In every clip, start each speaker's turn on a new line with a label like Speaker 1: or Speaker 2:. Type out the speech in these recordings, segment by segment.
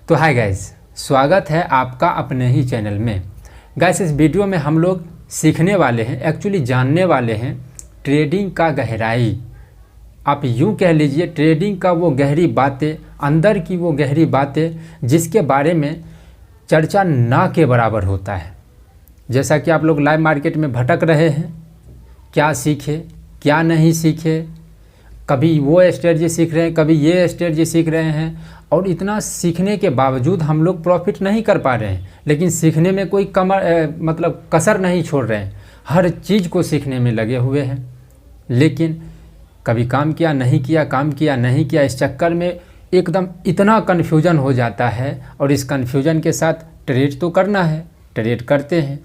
Speaker 1: तो hi guys, स्वागत है आपका अपने ही चैनल में। गाइस, इस वीडियो में हम लोग सीखने वाले हैं, एक्चुअली जानने वाले हैं ट्रेडिंग का गहराई। आप यूँ कह लीजिए ट्रेडिंग का वो गहरी बातें, अंदर की वो गहरी बातें जिसके बारे में चर्चा ना के बराबर होता है। जैसा कि आप लोग लाइव मार्केट में भटक रहे हैं, क्या सीखे क्या नहीं सीखे, कभी वो स्ट्रेटजी सीख रहे हैं, कभी ये स्ट्रेटजी सीख रहे हैं, और इतना सीखने के बावजूद हम लोग प्रॉफिट नहीं कर पा रहे हैं। लेकिन सीखने में कोई मतलब कसर नहीं छोड़ रहे हैं, हर चीज़ को सीखने में लगे हुए हैं। लेकिन कभी काम किया नहीं किया, काम किया नहीं किया, इस चक्कर में एकदम इतना कन्फ्यूजन हो जाता है। और इस कन्फ्यूजन के साथ ट्रेड तो करना है, ट्रेड करते हैं,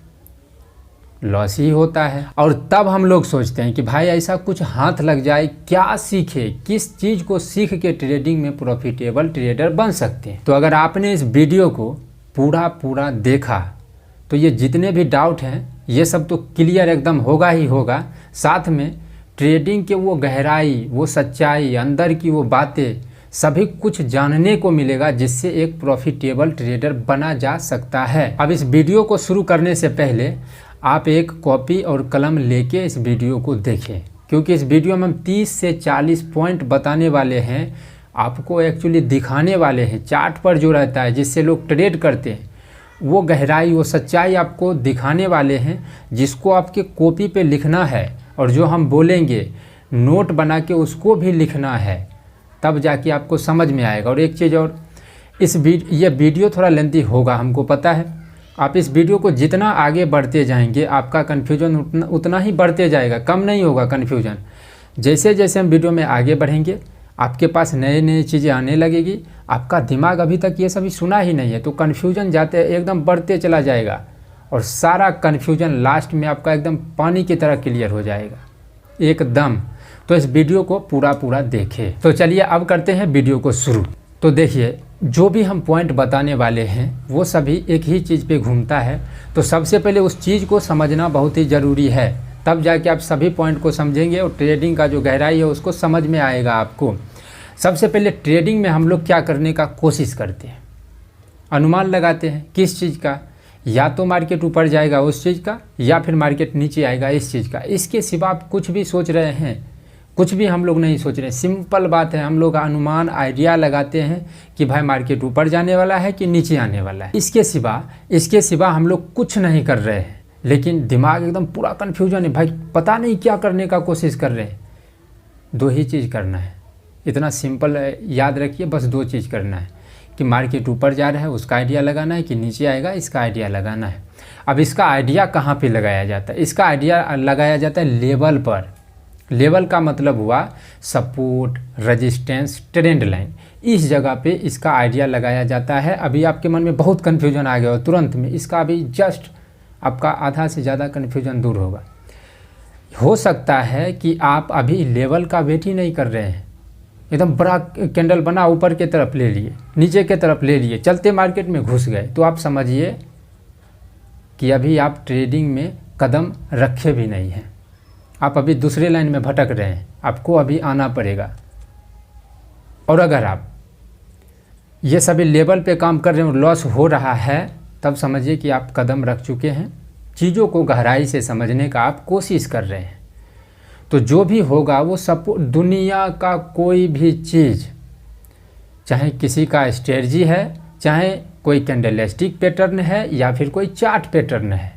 Speaker 1: लॉस ही होता है। और तब हम लोग सोचते हैं कि भाई ऐसा कुछ हाथ लग जाए, क्या सीखे, किस चीज़ को सीख के ट्रेडिंग में प्रॉफिटेबल ट्रेडर बन सकते हैं। तो अगर आपने इस वीडियो को पूरा देखा तो ये जितने भी डाउट हैं ये सब तो क्लियर एकदम होगा ही होगा। साथ में ट्रेडिंग के वो गहराई, वो सच्चाई, अंदर की वो बातें, सभी कुछ जानने को मिलेगा जिससे एक प्रॉफिटेबल ट्रेडर बना जा सकता है। अब इस वीडियो को शुरू करने से पहले आप एक कॉपी और कलम लेके इस वीडियो को देखें, क्योंकि इस वीडियो में हम 30 से 40 पॉइंट बताने वाले हैं, आपको एक्चुअली दिखाने वाले हैं। चार्ट पर जो रहता है जिससे लोग ट्रेड करते हैं, वो गहराई, वो सच्चाई आपको दिखाने वाले हैं, जिसको आपके कॉपी पे लिखना है और जो हम बोलेंगे नोट बना के उसको भी लिखना है, तब जाके आपको समझ में आएगा। और एक चीज़ और, ये वीडियो थोड़ा लेंथी होगा, हमको पता है। आप इस वीडियो को जितना आगे बढ़ते जाएंगे आपका कन्फ्यूजन उतना ही बढ़ते जाएगा, कम नहीं होगा कन्फ्यूजन। जैसे जैसे हम वीडियो में आगे बढ़ेंगे आपके पास नए नए चीज़ें आने लगेगी। आपका दिमाग अभी तक ये सभी सुना ही नहीं है, तो कन्फ्यूजन जाते एकदम बढ़ते चला जाएगा और सारा कन्फ्यूजन लास्ट में आपका एकदम पानी की तरह क्लियर हो जाएगा एकदम। तो इस वीडियो को पूरा देखें। तो चलिए अब करते हैं वीडियो को शुरू। तो देखिए, जो भी हम पॉइंट बताने वाले हैं वो सभी एक ही चीज़ पे घूमता है। तो सबसे पहले उस चीज़ को समझना बहुत ही ज़रूरी है, तब जाके आप सभी पॉइंट को समझेंगे और ट्रेडिंग का जो गहराई है उसको समझ में आएगा आपको। सबसे पहले ट्रेडिंग में हम लोग क्या करने का कोशिश करते हैं, अनुमान लगाते हैं किस चीज़ का, या तो मार्केट ऊपर जाएगा उस चीज़ का, या फिर मार्केट नीचे आएगा इस चीज़ का। इसके सिवा आप कुछ भी सोच रहे हैं, कुछ भी हम लोग नहीं सोच रहे। सिंपल बात है, हम लोग अनुमान, आइडिया लगाते हैं कि भाई मार्केट ऊपर जाने वाला है कि नीचे आने वाला है। इसके सिवा हम लोग कुछ नहीं कर रहे हैं, लेकिन दिमाग एकदम पूरा कन्फ्यूजन है, भाई पता नहीं क्या करने का कोशिश कर रहे हैं। दो ही चीज़ करना है, इतना सिंपल याद रखिए, बस दो चीज़ करना है कि मार्केट ऊपर जा रहा है उसका आइडिया लगाना है, कि नीचे आएगा इसका आइडिया लगाना है। अब इसका आइडिया कहाँ पर लगाया जाता है? इसका आइडिया लगाया जाता है लेवल पर। लेवल का मतलब हुआ सपोर्ट, रेजिस्टेंस, ट्रेंड लाइन, इस जगह पे इसका आइडिया लगाया जाता है। अभी आपके मन में बहुत कन्फ्यूजन आ गया हो तुरंत में, इसका अभी जस्ट आपका आधा से ज़्यादा कन्फ्यूजन दूर होगा। हो सकता है कि आप अभी लेवल का वेट ही नहीं कर रहे हैं, एकदम बड़ा कैंडल बना ऊपर की तरफ ले लिए, नीचे की तरफ ले लिए, चलते मार्केट में घुस गए, तो आप समझिए कि अभी आप ट्रेडिंग में कदम रखे भी नहीं हैं, आप अभी दूसरे लाइन में भटक रहे हैं, आपको अभी आना पड़ेगा। और अगर आप ये सभी लेवल पे काम कर रहे हैं और लॉस हो रहा है, तब समझिए कि आप कदम रख चुके हैं, चीज़ों को गहराई से समझने का आप कोशिश कर रहे हैं। तो जो भी होगा वो सब, दुनिया का कोई भी चीज़, चाहे किसी का स्ट्रेटजी है, चाहे कोई कैंडलस्टिक पैटर्न है, या फिर कोई चार्ट पैटर्न है,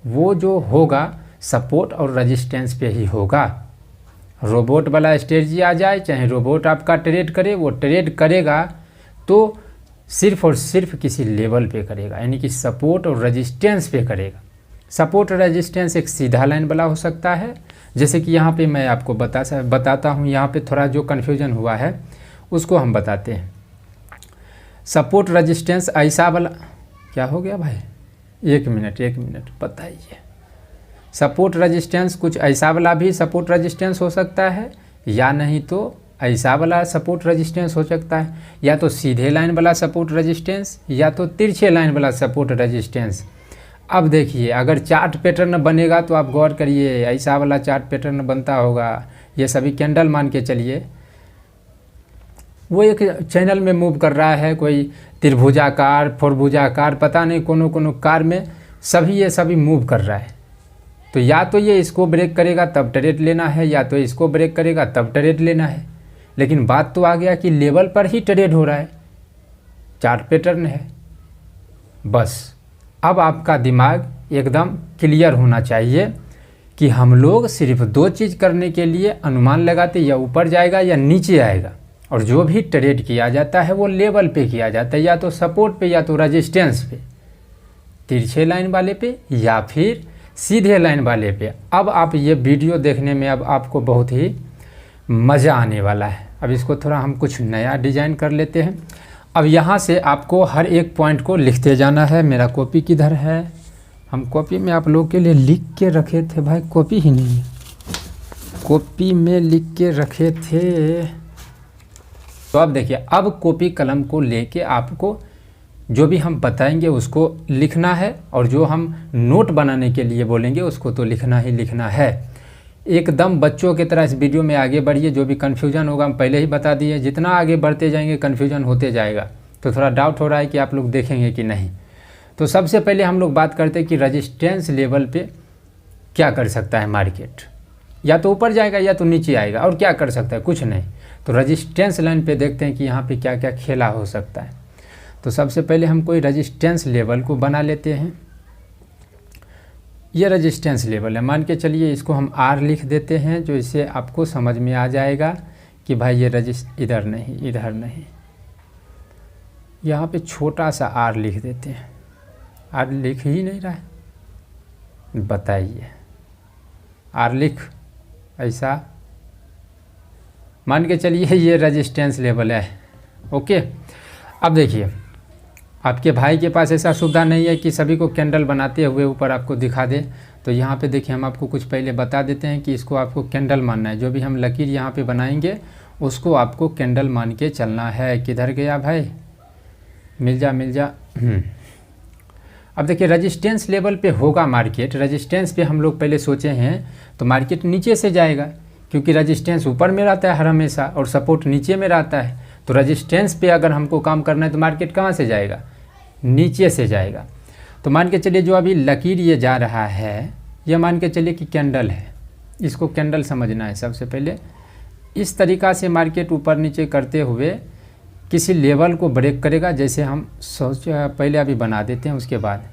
Speaker 1: वो जो होगा सपोर्ट और रेजिस्टेंस पे ही होगा। रोबोट वाला स्ट्रेटजी आ जाए, चाहे रोबोट आपका ट्रेड करे, वो ट्रेड करेगा तो सिर्फ और सिर्फ किसी लेवल पे करेगा, यानी कि सपोर्ट और रेजिस्टेंस पे करेगा। सपोर्ट और रेजिस्टेंस एक सीधा लाइन वाला हो सकता है, जैसे कि यहाँ पे मैं आपको बताता हूँ। यहाँ पे थोड़ा जो कन्फ्यूजन हुआ है उसको हम बताते हैं। सपोर्ट रेजिस्टेंस ऐसा वाला, क्या हो गया भाई, एक मिनट बताइए। सपोर्ट रेजिस्टेंस कुछ ऐसा वाला भी सपोर्ट रेजिस्टेंस हो सकता है, या नहीं तो ऐसा वाला सपोर्ट रेजिस्टेंस हो सकता है, या तो सीधे लाइन वाला सपोर्ट रेजिस्टेंस, या तो तिरछे लाइन वाला सपोर्ट रेजिस्टेंस। अब देखिए, अगर चार्ट पैटर्न बनेगा तो आप गौर करिए, ऐसा वाला चार्ट पैटर्न बनता होगा, ये सभी कैंडल मान के चलिए, वो एक चैनल में मूव कर रहा है, कोई त्रिभुजाकार, फोरभुजाकार, पता नहीं कोनो कार में सभी मूव कर रहा है। तो या तो ये इसको ब्रेक करेगा तब ट्रेड लेना है, या तो इसको ब्रेक करेगा तब ट्रेड लेना है। लेकिन बात तो आ गया कि लेवल पर ही ट्रेड हो रहा है, चार्ट पैटर्न है। बस अब आपका दिमाग एकदम क्लियर होना चाहिए कि हम लोग सिर्फ दो चीज़ करने के लिए अनुमान लगाते, या ऊपर जाएगा या नीचे आएगा। और जो भी ट्रेड किया जाता है वो लेवल पे किया जाता है, या तो सपोर्ट पे, या तो रेजिस्टेंस पे, तिरछे लाइन वाले पे, या फिर सीधे लाइन वाले पे। अब आप ये वीडियो देखने में अब आपको बहुत ही मज़ा आने वाला है। अब इसको थोड़ा हम कुछ नया डिज़ाइन कर लेते हैं। अब यहाँ से आपको हर एक पॉइंट को लिखते जाना है। मेरा कॉपी किधर है? हम कॉपी में आप लोगों के लिए लिख के रखे थे भाई, कॉपी ही नहीं है, कॉपी में लिख के रखे थे। तो अब देखिए, अब कॉपी कलम को लेके आपको जो भी हम बताएंगे उसको लिखना है, और जो हम नोट बनाने के लिए बोलेंगे उसको तो लिखना ही लिखना है। एकदम बच्चों की तरह इस वीडियो में आगे बढ़िए। जो भी कन्फ्यूजन होगा हम पहले ही बता दिए, जितना आगे बढ़ते जाएंगे कन्फ्यूजन होते जाएगा। तो थोड़ा डाउट हो रहा है कि आप लोग देखेंगे कि नहीं। तो सबसे पहले हम लोग बात करते हैं कि रेजिस्टेंस लेवल पे क्या कर सकता है मार्केट। या तो ऊपर जाएगा या तो नीचे आएगा, और क्या कर सकता है? कुछ नहीं। तो रेजिस्टेंस लाइन पे देखते हैं कि यहाँ पे क्या क्या खेला हो सकता है। तो सबसे पहले हम कोई रेजिस्टेंस लेवल को बना लेते हैं। ये रेजिस्टेंस लेवल है, मान के चलिए इसको हम R लिख देते हैं, जो इससे आपको समझ में आ जाएगा कि भाई ये इधर नहीं, इधर नहीं, यहाँ पे छोटा सा R लिख देते हैं। R लिख ही नहीं रहा है, बताइए। R लिख, ऐसा मान के चलिए ये रेजिस्टेंस लेवल है। ओके, अब देखिए आपके भाई के पास ऐसा सुविधा नहीं है कि सभी को कैंडल बनाते हुए ऊपर आपको दिखा दे। तो यहाँ पे देखिए, हम आपको कुछ पहले बता देते हैं कि इसको आपको कैंडल मानना है। जो भी हम लकीर यहाँ पे बनाएंगे उसको आपको कैंडल मान के चलना है। किधर गया भाई? मिल जा मिल जा। अब देखिए, रेजिस्टेंस लेवल पे होगा मार्केट। रेजिस्टेंस पे हम लोग पहले सोचे हैं तो मार्केट नीचे से जाएगा, क्योंकि रेजिस्टेंस ऊपर में रहता है हर हमेशा और सपोर्ट नीचे में रहता है। तो रेजिस्टेंस पे अगर हमको काम करना है तो मार्केट कहाँ से जाएगा? नीचे से जाएगा। तो मान के चलिए जो अभी लकीर ये जा रहा है, ये मान के चलिए कि कैंडल है। इसको कैंडल समझना है सबसे पहले। इस तरीक़ा से मार्केट ऊपर नीचे करते हुए किसी लेवल को ब्रेक करेगा। जैसे हम पहले अभी बना देते हैं, उसके बाद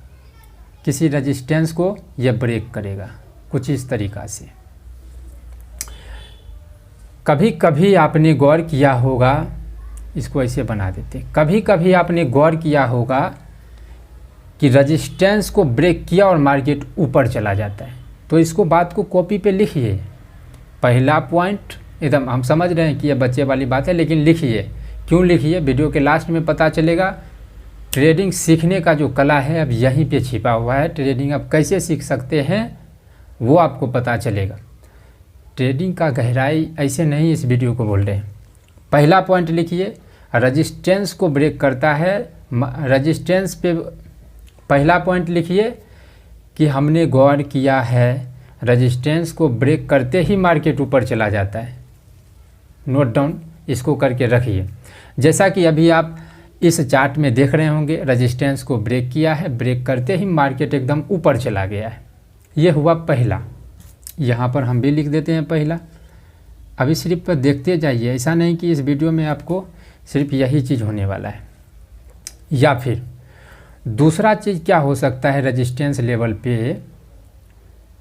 Speaker 1: किसी रेजिस्टेंस को ये ब्रेक करेगा कुछ इस तरीक़ा से। कभी कभी आपने गौर किया होगा, इसको ऐसे बना देते, कभी कभी आपने गौर किया होगा कि रेजिस्टेंस को ब्रेक किया और मार्केट ऊपर चला जाता है। तो इसको बात को कॉपी पे लिखिए। पहला पॉइंट एकदम हम समझ रहे हैं कि ये बच्चे वाली बात है, लेकिन लिखिए। क्यों लिखिए? वीडियो के लास्ट में पता चलेगा। ट्रेडिंग सीखने का जो कला है अब यहीं पे छिपा हुआ है। ट्रेडिंग आप कैसे सीख सकते हैं वो आपको पता चलेगा। ट्रेडिंग का गहराई ऐसे नहीं इस वीडियो को बोल रहे हैं। पहला पॉइंट लिखिए, रेजिस्टेंस को ब्रेक करता है। रेजिस्टेंस पे पहला पॉइंट लिखिए कि हमने गौर किया है रेजिस्टेंस को ब्रेक करते ही मार्केट ऊपर चला जाता है। नोट डाउन इसको करके रखिए। जैसा कि अभी आप इस चार्ट में देख रहे होंगे, रेजिस्टेंस को ब्रेक किया है, ब्रेक करते ही मार्केट एकदम ऊपर चला गया है। ये हुआ पहला। यहाँ पर हम भी लिख देते हैं पहला। अभी सिर्फ पर देखते जाइए, ऐसा नहीं कि इस वीडियो में आपको सिर्फ यही चीज़ होने वाला है। या फिर दूसरा चीज़ क्या हो सकता है रेजिस्टेंस लेवल पे?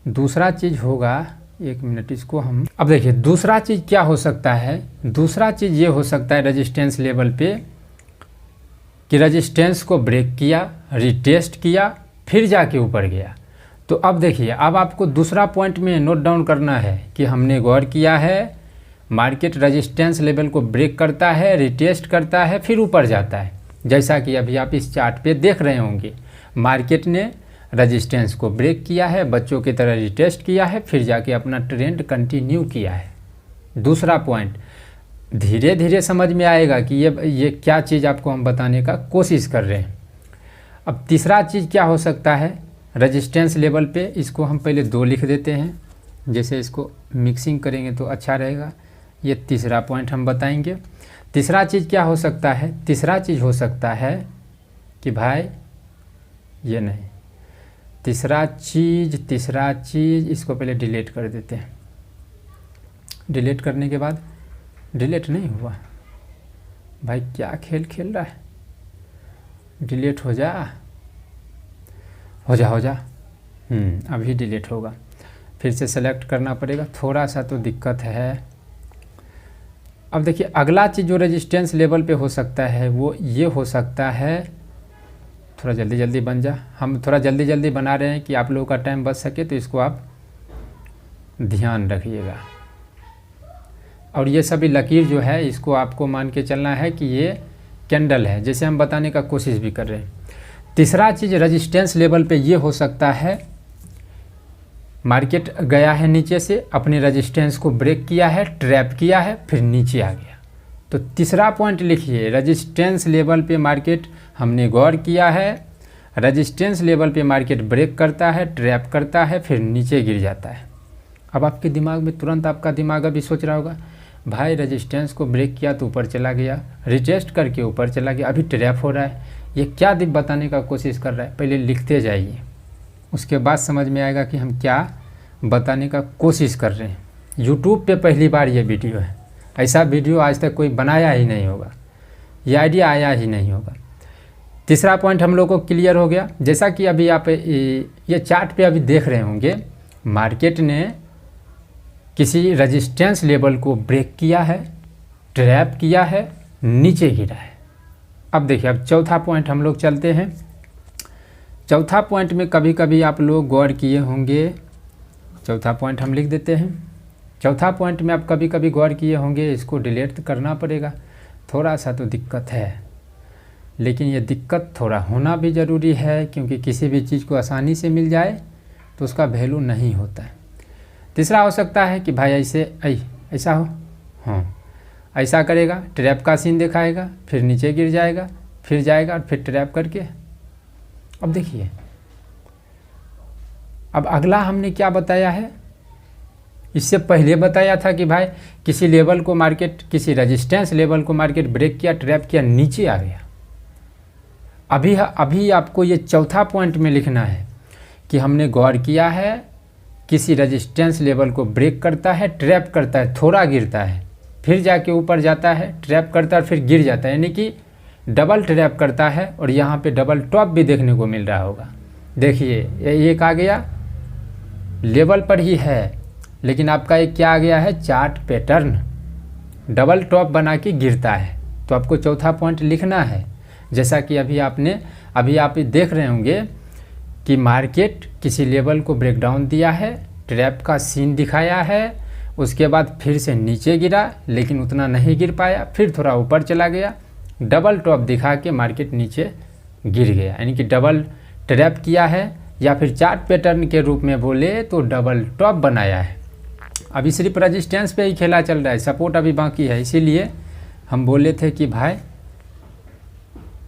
Speaker 1: दूसरा चीज़ होगा, एक मिनट इसको हम, अब देखिए दूसरा चीज़ क्या हो सकता है। दूसरा चीज़ ये हो सकता है रेजिस्टेंस लेवल पे कि रेजिस्टेंस को ब्रेक किया, रिटेस्ट किया, फिर जाके ऊपर गया। तो अब देखिए, अब आपको दूसरा पॉइंट में नोट डाउन करना है कि हमने गौर किया है मार्केट रेजिस्टेंस लेवल को ब्रेक करता है, रिटेस्ट करता है, फिर ऊपर जाता है। जैसा कि अभी आप इस चार्ट पे देख रहे होंगे, मार्केट ने रेजिस्टेंस को ब्रेक किया है, बच्चों की तरह रिटेस्ट किया है, फिर जाके अपना ट्रेंड कंटिन्यू किया है। दूसरा पॉइंट धीरे धीरे समझ में आएगा कि ये क्या चीज़ आपको हम बताने का कोशिश कर रहे हैं। अब तीसरा चीज़ क्या हो सकता है रेजिस्टेंस लेवल पे? इसको हम पहले 2 लिख देते हैं, जैसे इसको मिक्सिंग करेंगे तो अच्छा रहेगा। ये तीसरा पॉइंट हम बताएंगे। तीसरा चीज़ क्या हो सकता है, तीसरा चीज़ हो सकता है कि भाई ये नहीं, तीसरा चीज़ इसको पहले डिलीट कर देते हैं। डिलीट करने के बाद डिलीट नहीं हुआ, भाई क्या खेल खेल रहा है, डिलीट हो जा। अभी डिलीट होगा, फिर से सेलेक्ट करना पड़ेगा, थोड़ा सा तो दिक्कत है। अब देखिए अगला चीज़ जो रेजिस्टेंस लेवल पे हो सकता है वो ये हो सकता है, थोड़ा जल्दी बन जा, हम थोड़ा जल्दी बना रहे हैं कि आप लोगों का टाइम बच सके, तो इसको आप ध्यान रखिएगा। और ये सभी लकीर जो है इसको आपको मान के चलना है कि ये कैंडल है, जैसे हम बताने का कोशिश भी कर रहे हैं। तीसरा चीज़ रेजिस्टेंस लेवल पे ये हो सकता है, मार्केट गया है नीचे से, अपने रेजिस्टेंस को ब्रेक किया है, ट्रैप किया है, फिर नीचे आ गया। तो तीसरा पॉइंट लिखिए, रेजिस्टेंस लेवल पे मार्केट हमने गौर किया है, रेजिस्टेंस लेवल पे मार्केट ब्रेक करता है, ट्रैप करता है, फिर नीचे गिर जाता है। अब आपके दिमाग में तुरंत आपका दिमाग अभी सोच रहा होगा, भाई रेजिस्टेंस को ब्रेक किया तो ऊपर चला गया, रिटेस्ट करके ऊपर चला गया, अभी ट्रैप हो रहा है, ये क्या बताने का कोशिश कर रहा है। पहले लिखते जाइए, उसके बाद समझ में आएगा कि हम क्या बताने का कोशिश कर रहे हैं। यूट्यूब पे पहली बार ये वीडियो है, ऐसा वीडियो आज तक कोई बनाया ही नहीं होगा, ये आइडिया आया ही नहीं होगा। तीसरा पॉइंट हम लोग को क्लियर हो गया। जैसा कि अभी आप ये चार्ट पे अभी देख रहे होंगे, मार्केट ने किसी रेजिस्टेंस लेवल को ब्रेक किया है, ट्रैप किया है, नीचे गिरा है। अब देखिए, अब चौथा पॉइंट हम लोग चलते हैं। चौथा पॉइंट में कभी कभी आप लोग गौर किए होंगे, चौथा पॉइंट हम लिख देते हैं। चौथा पॉइंट में आप कभी कभी गौर किए होंगे, इसको डिलीट करना पड़ेगा, थोड़ा सा तो दिक्कत है, लेकिन ये दिक्कत थोड़ा होना भी ज़रूरी है, क्योंकि किसी भी चीज़ को आसानी से मिल जाए तो उसका वैल्यू नहीं होता है। तीसरा हो सकता है कि भाई ऐसा हो, हाँ ऐसा करेगा, ट्रैप का सीन दिखाएगा, फिर नीचे गिर जाएगा, फिर जाएगा और फिर ट्रैप करके। अब देखिए, अब अगला हमने क्या बताया है, इससे पहले बताया था कि भाई किसी लेवल को मार्केट, किसी रेजिस्टेंस लेवल को मार्केट ब्रेक किया, ट्रैप किया, नीचे आ गया। अभी आपको ये चौथा पॉइंट में लिखना है कि हमने गौर किया है, किसी रेजिस्टेंस लेवल को ब्रेक करता है, ट्रैप करता है, थोड़ा गिरता है, फिर जाके ऊपर जाता है, ट्रैप करता है, फिर गिर जाता है, यानी कि डबल ट्रैप करता है। और यहाँ पे डबल टॉप भी देखने को मिल रहा होगा। देखिए ये एक आ गया, लेवल पर ही है, लेकिन आपका एक क्या आ गया है, चार्ट पैटर्न, डबल टॉप बना के गिरता है। तो आपको चौथा पॉइंट लिखना है। जैसा कि अभी आप देख रहे होंगे कि मार्केट किसी लेवल को ब्रेकडाउन दिया है, ट्रैप का सीन दिखाया है, उसके बाद फिर से नीचे गिरा, लेकिन उतना नहीं गिर पाया, फिर थोड़ा ऊपर चला गया, डबल टॉप दिखा के मार्केट नीचे गिर गया, यानी कि डबल ट्रैप किया है, या फिर चार्ट पैटर्न के रूप में बोले तो डबल टॉप बनाया है। अभी सिर्फ रेजिस्टेंस पे ही खेला चल रहा है, सपोर्ट अभी बाकी है। इसीलिए हम बोले थे कि भाई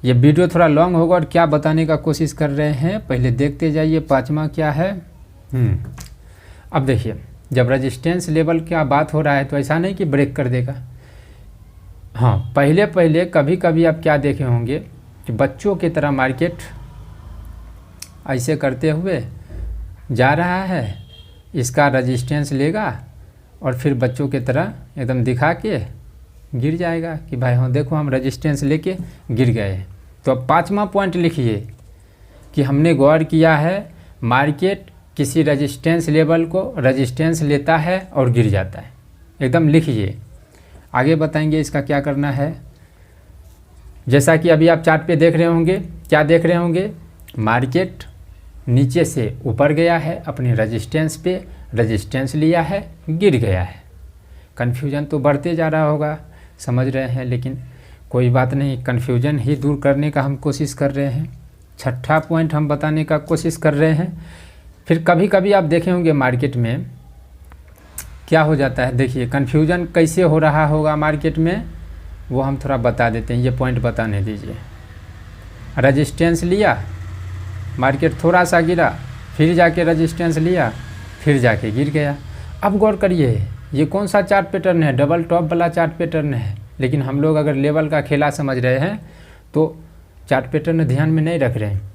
Speaker 1: ये वीडियो थोड़ा लॉन्ग होगा, और क्या बताने का कोशिश कर रहे हैं पहले देखते जाइए। पांचवा क्या है, अब देखिए, जब रेजिस्टेंस लेवल की बात हो रहा है तो ऐसा नहीं कि ब्रेक कर देगा। हाँ, पहले कभी कभी आप क्या देखे होंगे कि बच्चों की तरह मार्केट ऐसे करते हुए जा रहा है, इसका रेजिस्टेंस लेगा और फिर बच्चों की तरह एकदम दिखा के गिर जाएगा कि भाई हाँ देखो हम रेजिस्टेंस लेके गिर गए हैं। तो अब पांचवा पॉइंट लिखिए कि हमने गौर किया है, मार्केट किसी रेजिस्टेंस लेवल को रेजिस्टेंस लेता है और गिर जाता है। एकदम लिखिए, आगे बताएंगे इसका क्या करना है। जैसा कि अभी आप चार्ट पे देख रहे होंगे, क्या देख रहे होंगे, मार्केट नीचे से ऊपर गया है, अपने रेजिस्टेंस पे रेजिस्टेंस लिया है, गिर गया है। कन्फ्यूजन तो बढ़ते जा रहा होगा, समझ रहे हैं, लेकिन कोई बात नहीं, कन्फ्यूजन ही दूर करने का हम कोशिश कर रहे हैं। छठा पॉइंट हम बताने का कोशिश कर रहे हैं। फिर कभी कभी आप देखे होंगे मार्केट में क्या हो जाता है, देखिए कन्फ्यूजन कैसे हो रहा होगा मार्केट में, वो हम थोड़ा बता देते हैं। ये पॉइंट बताने दीजिए। रेजिस्टेंस लिया, मार्केट थोड़ा सा गिरा, फिर जाके रेजिस्टेंस लिया, फिर जाके गिर गया। अब गौर करिए, ये कौन सा चार्ट पैटर्न है, डबल टॉप वाला चार्ट पैटर्न है, लेकिन हम लोग अगर लेवल का खेला समझ रहे हैं तो चार्ट पैटर्न ध्यान में नहीं रख रहे हैं।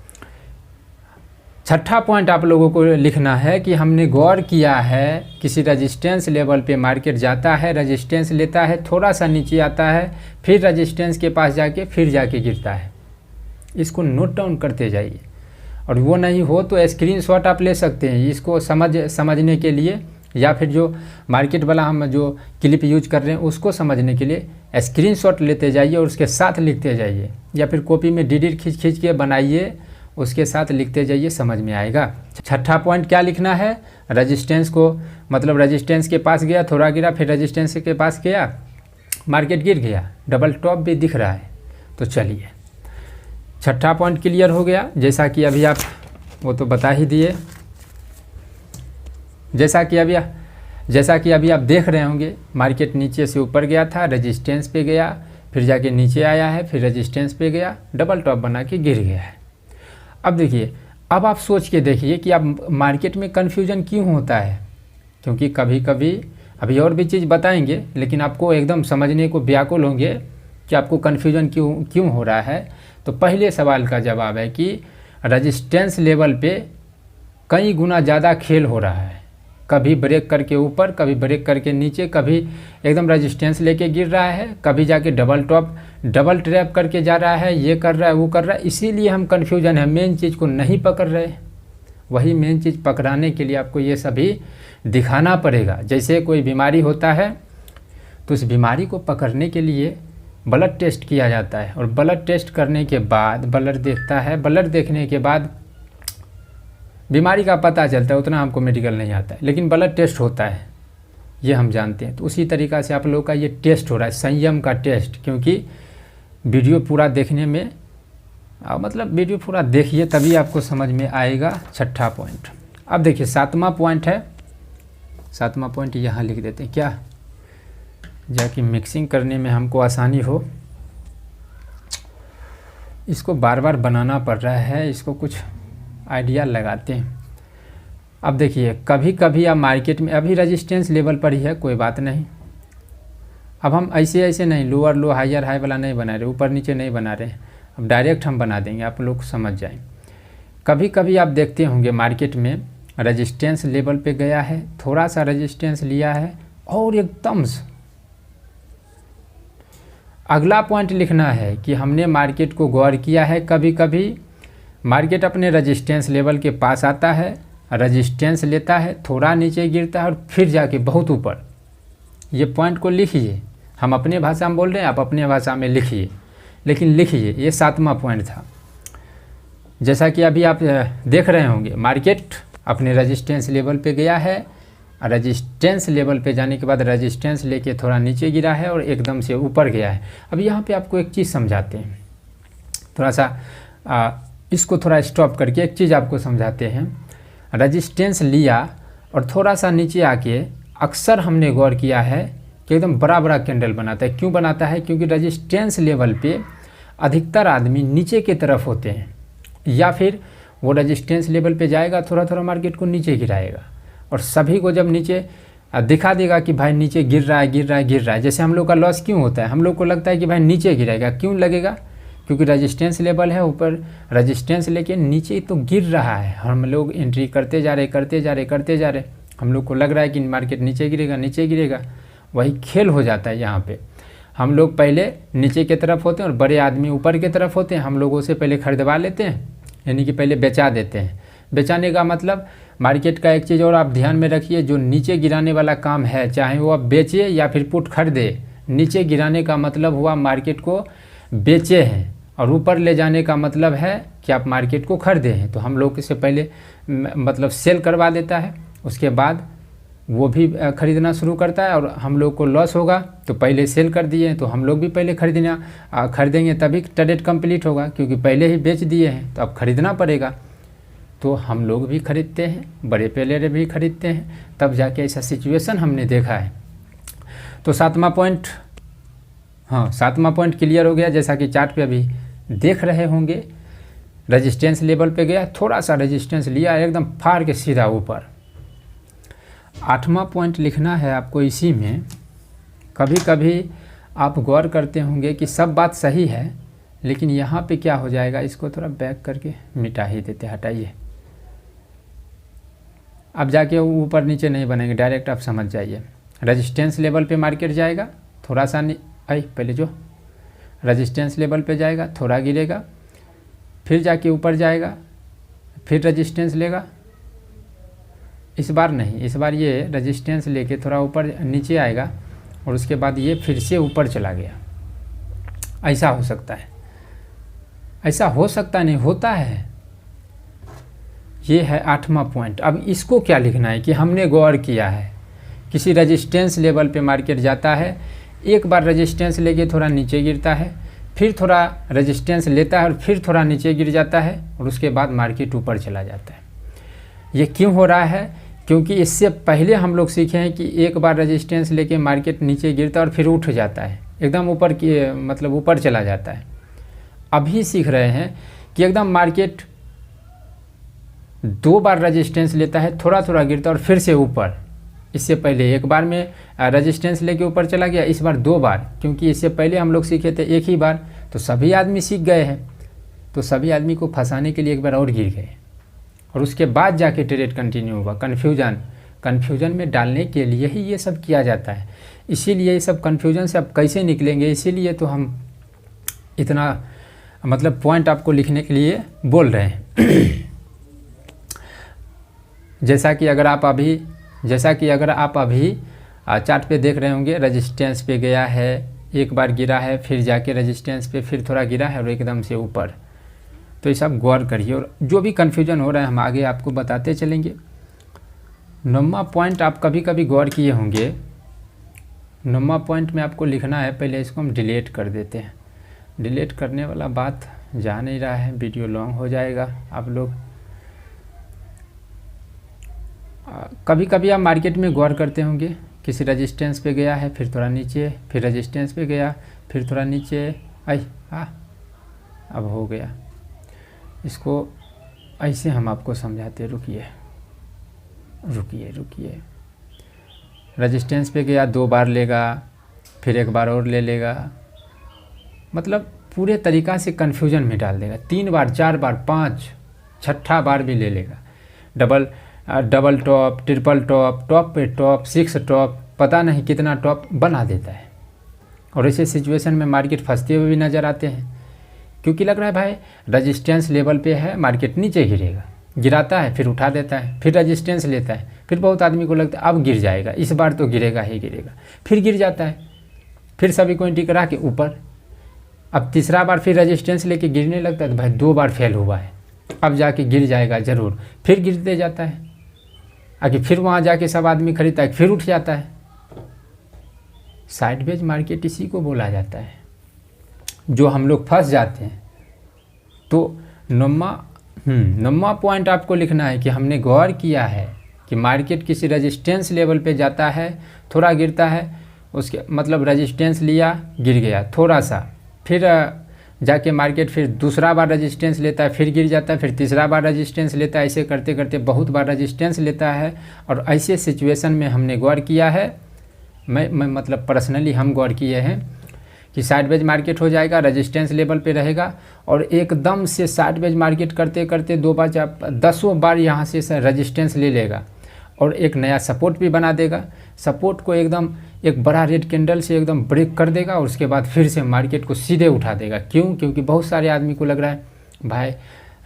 Speaker 1: छठा पॉइंट आप लोगों को लिखना है कि हमने गौर किया है किसी रेजिस्टेंस लेवल पे मार्केट जाता है, रेजिस्टेंस लेता है, थोड़ा सा नीचे आता है, फिर रेजिस्टेंस के पास जाके फिर जाके गिरता है। इसको नोट डाउन करते जाइए, और वो नहीं हो तो स्क्रीनशॉट आप ले सकते हैं इसको समझने के लिए, या फिर जो मार्केट वाला हम जो क्लिप यूज कर रहे हैं उसको समझने के लिए स्क्रीनशॉट लेते जाइए और उसके साथ लिखते जाइए, या फिर कॉपी में डिलीट खींच के बनाइए, उसके साथ लिखते जाइए, समझ में आएगा। छठा पॉइंट क्या लिखना है, रेजिस्टेंस को मतलब रेजिस्टेंस के पास गया, थोड़ा गिरा, फिर रेजिस्टेंस के पास गया, मार्केट गिर गया, डबल टॉप भी दिख रहा है। तो चलिए छठा पॉइंट क्लियर हो गया। जैसा कि अभी आप वो तो बता ही दिए, जैसा कि अभी आप देख रहे होंगे मार्केट नीचे से ऊपर गया था, रेजिस्टेंस पे गया, फिर जाके नीचे आया है, फिर रेजिस्टेंस पे गया, डबल टॉप बना के गिर गया है। अब देखिए, अब आप सोच के देखिए कि आप मार्केट में कन्फ्यूजन क्यों होता है, क्योंकि कभी कभी अभी और भी चीज़ बताएंगे, लेकिन आपको एकदम समझने को व्याकुल होंगे कि आपको कन्फ्यूजन क्यों हो रहा है। तो पहले सवाल का जवाब है कि रेजिस्टेंस लेवल पे कई गुना ज़्यादा खेल हो रहा है, कभी ब्रेक करके ऊपर, कभी ब्रेक करके नीचे, कभी एकदम रेजिस्टेंस लेके गिर रहा है, कभी जाके डबल टॉप डबल ट्रैप करके जा रहा है, ये कर रहा है वो कर रहा है। इसीलिए हम कन्फ्यूजन है, मेन चीज़ को नहीं पकड़ रहे। वही मेन चीज़ पकड़ाने के लिए आपको ये सभी दिखाना पड़ेगा। जैसे कोई बीमारी होता है तो उस बीमारी को पकड़ने के लिए ब्लड टेस्ट किया जाता है, और ब्लड टेस्ट करने के बाद ब्लड देखता है, ब्लड देखने के बाद बीमारी का पता चलता है। उतना हमको मेडिकल नहीं आता है, लेकिन ब्लड टेस्ट होता है, ये हम जानते हैं। तो उसी तरीक़ा से आप लोगों का ये टेस्ट हो रहा है, संयम का टेस्ट। क्योंकि वीडियो पूरा देखने में मतलब वीडियो पूरा देखिए तभी आपको समझ में आएगा। छठा पॉइंट। अब देखिए सातवां पॉइंट है, सातवां पॉइंट यहाँ लिख देते हैं क्या, जाकि मिक्सिंग करने में हमको आसानी हो। इसको बार बार बनाना पड़ रहा है, इसको कुछ आइडिया लगाते हैं। अब देखिए कभी कभी आप मार्केट में अभी रेजिस्टेंस लेवल पर ही है, कोई बात नहीं। अब हम ऐसे नहीं लोअर लो हायर हाई वाला नहीं बना रहे, ऊपर नीचे नहीं बना रहे, अब डायरेक्ट हम बना देंगे, आप लोग समझ जाएं। कभी कभी आप देखते होंगे मार्केट में रेजिस्टेंस लेवल पे गया है, थोड़ा सा रेजिस्टेंस लिया है और एकदम अगला पॉइंट लिखना है कि हमने मार्केट को गौर किया है। कभी कभी मार्केट अपने रेजिस्टेंस लेवल के पास आता है, रेजिस्टेंस लेता है, थोड़ा नीचे गिरता है और फिर जाके बहुत ऊपर। ये पॉइंट को लिखिए, हम अपने भाषा में बोल रहे हैं, आप अपने भाषा में लिखिए, लेकिन लिखिए। ये सातवां पॉइंट था। जैसा कि अभी आप देख रहे होंगे मार्केट अपने रेजिस्टेंस लेवल पे गया है, रेजिस्टेंस लेवल पे जाने के बाद रेजिस्टेंस लेके थोड़ा नीचे गिरा है और एकदम से ऊपर गया है। अब यहाँ पे आपको एक चीज़ समझाते हैं, थोड़ा सा इसको थोड़ा स्टॉप करके एक चीज़ आपको समझाते हैं। रेजिस्टेंस लिया और थोड़ा सा नीचे आके अक्सर हमने गौर किया है कि एकदम बड़ा बड़ा कैंडल बनाता है। क्यों बनाता है? क्योंकि रेजिस्टेंस लेवल पे अधिकतर आदमी नीचे की तरफ होते हैं, या फिर वो रेजिस्टेंस लेवल पे जाएगा, थोड़ा थोड़ा मार्केट को नीचे गिराएगा, और सभी को जब नीचे दिखा देगा कि भाई नीचे गिर रहा है गिर रहा है गिर रहा है। जैसे हम लोग का लॉस क्यों होता है, हम लोग को लगता है कि भाई नीचे गिरेगा, क्यों लगेगा? क्योंकि रेजिस्टेंस लेवल है, ऊपर रेजिस्टेंस लेके नीचे तो गिर रहा है, हम लोग एंट्री करते जा रहे, हम लोग को लग रहा है कि मार्केट नीचे गिरेगा। वही खेल हो जाता है यहाँ पे। हम लोग पहले नीचे की तरफ होते हैं और बड़े आदमी ऊपर की तरफ होते हैं, हम लोगों से पहले खरीदवा लेते हैं, यानी कि पहले बेचा देते हैं। बेचाने का मतलब मार्केट का एक चीज़ और आप ध्यान में रखिए, जो नीचे गिराने वाला काम है, चाहे वो आप बेचे या फिर पुट खरीदे, नीचे गिराने का मतलब हुआ मार्केट को बेचे हैं, और ऊपर ले जाने का मतलब है कि आप मार्केट को खरीदे हैं। तो हम लोग से पहले मतलब सेल करवा देता है, उसके बाद वो भी खरीदना शुरू करता है, और हम लोग को लॉस होगा तो पहले सेल कर दिए हैं तो हम लोग भी पहले खरीदेंगे, तभी ट्रेड कंप्लीट होगा, क्योंकि पहले ही बेच दिए हैं तो अब खरीदना पड़ेगा। तो हम लोग भी खरीदते हैं, बड़े प्लेयर भी खरीदते हैं, तब जाके ऐसा सिचुएशन हमने देखा है। तो सातवां पॉइंट क्लियर हो गया। जैसा कि चार्ट पे अभी देख रहे होंगे, रेजिस्टेंस लेवल पे गया, थोड़ा सा रेजिस्टेंस लिया, एकदम फाड़ के सीधा ऊपर। आठवां पॉइंट लिखना है आपको इसी में, कभी कभी आप गौर करते होंगे कि सब बात सही है, लेकिन यहाँ पे क्या हो जाएगा, इसको थोड़ा बैक करके मिटा ही देते, हटाइए। अब जाके ऊपर नीचे नहीं बनेंगे, डायरेक्ट आप समझ जाइए। रेजिस्टेंस लेवल पे मार्केट जाएगा, थोड़ा सा पहले जो रेजिस्टेंस लेवल पे जाएगा, थोड़ा गिरेगा, फिर जाके ऊपर जाएगा, फिर रेजिस्टेंस लेगा। इस बार नहीं, इस बार ये रेजिस्टेंस लेके थोड़ा ऊपर नीचे आएगा और उसके बाद ये फिर से ऊपर चला गया। ऐसा हो सकता है, ऐसा हो सकता नहीं, होता है। ये है 8वां पॉइंट। अब इसको क्या लिखना है कि हमने गौर किया है, किसी रेजिस्टेंस लेवल पे मार्केट जाता है, एक बार रेजिस्टेंस लेके थोड़ा नीचे गिरता है, फिर थोड़ा रेजिस्टेंस लेता है और फिर थोड़ा नीचे गिर जाता है और उसके बाद मार्केट ऊपर चला जाता है। ये क्यों हो रहा है? क्योंकि इससे पहले हम लोग सीखे हैं कि एक बार रेजिस्टेंस लेके मार्केट नीचे गिरता है और फिर उठ जाता है, एकदम ऊपर की मतलब ऊपर चला जाता है। अभी सीख रहे हैं कि एकदम मार्केट 2 बार रेजिस्टेंस लेता है, थोड़ा थोड़ा गिरता है और फिर से ऊपर। इससे पहले एक बार में रेजिस्टेंस लेके ऊपर चला गया, इस बार 2 बार, क्योंकि इससे पहले हम लोग सीखे थे एक ही बार। तो सभी आदमी सीख गए हैं, तो सभी आदमी को फंसाने के लिए एक बार और गिर गए और उसके बाद जाके ट्रेड कंटिन्यू हुआ। कन्फ्यूजन में डालने के लिए ही ये सब किया जाता है। इसीलिए ये सब कन्फ्यूजन से आप कैसे निकलेंगे, इसीलिए तो हम इतना मतलब पॉइंट आपको लिखने के लिए बोल रहे हैं। जैसा कि अगर आप अभी चार्ट पे देख रहे होंगे, रेजिस्टेंस पे गया है, एक बार गिरा है, फिर जाके रेजिस्टेंस पे फिर थोड़ा गिरा है और एकदम से ऊपर। तो ये सब गौर करिए और जो भी कन्फ्यूजन हो रहा है हम आगे आपको बताते चलेंगे। 9वां पॉइंट आप कभी कभी गौर किए होंगे, 9वां पॉइंट में आपको लिखना है, पहले इसको हम डिलीट कर देते हैं। डिलीट करने वाला बात जा नहीं रहा है, वीडियो लॉन्ग हो जाएगा। आप लोग कभी कभी आप मार्केट में गौर करते होंगे, किसी रेजिस्टेंस पे गया है, फिर थोड़ा नीचे, फिर रेजिस्टेंस पे गया, फिर थोड़ा नीचे, अब हो गया। इसको ऐसे हम आपको समझाते, रुकिए। रेजिस्टेंस पे गया, 2 बार लेगा, फिर एक बार और ले लेगा, मतलब पूरे तरीक़ा से कन्फ्यूजन में डाल देगा। 3 बार, 4 बार, 5, 6ठा बार भी ले लेगा। Double top, triple top, top पे टॉप, 6 टॉप, पता नहीं कितना टॉप बना देता है। और ऐसे सिचुएशन में मार्केट फंसते हुए भी नज़र आते हैं, क्योंकि लग रहा है भाई रेजिस्टेंस लेवल पे है, मार्केट नीचे गिरेगा, गिराता है, फिर उठा देता है, फिर रेजिस्टेंस लेता है, फिर बहुत आदमी को लगता है अब गिर जाएगा, इस बार तो गिरेगा ही गिरेगा, फिर गिर जाता है, फिर सभी को एंट्री करा के ऊपर। अब तीसरा बार फिर रेजिस्टेंस लेके गिरने लगता है, तो भाई 2 बार फेल हुआ है, अब जाके गिर जाएगा ज़रूर, फिर गिरते जाता है, आगे फिर वहाँ जाके सब आदमी खरीदता है, फिर उठ जाता है। साइडवेज मार्केट इसी को बोला जाता है, जो हम लोग फंस जाते हैं। तो 9वां पॉइंट आपको लिखना है कि हमने गौर किया है कि मार्केट किसी रेजिस्टेंस लेवल पे जाता है, थोड़ा गिरता है, उसके मतलब रेजिस्टेंस लिया, गिर गया थोड़ा सा, फिर जाके मार्केट फिर दूसरा बार रेजिस्टेंस लेता है, फिर गिर जाता है, फिर तीसरा बार रेजिस्टेंस लेता है, ऐसे करते करते बहुत बार रेजिस्टेंस लेता है। और ऐसे सिचुएशन में हमने गौर किया है, मैं मतलब पर्सनली हम गौर किए हैं कि साइडवेज मार्केट हो जाएगा, रेजिस्टेंस लेवल पे रहेगा और एकदम से साइडवेज मार्केट करते करते 2 बार 10 बार यहाँ से रेजिस्टेंस ले लेगा और एक नया सपोर्ट भी बना देगा। सपोर्ट को एकदम एक बड़ा रेड कैंडल से एकदम ब्रेक कर देगा और उसके बाद फिर से मार्केट को सीधे उठा देगा। क्यों? क्योंकि बहुत सारे आदमी को लग रहा है भाई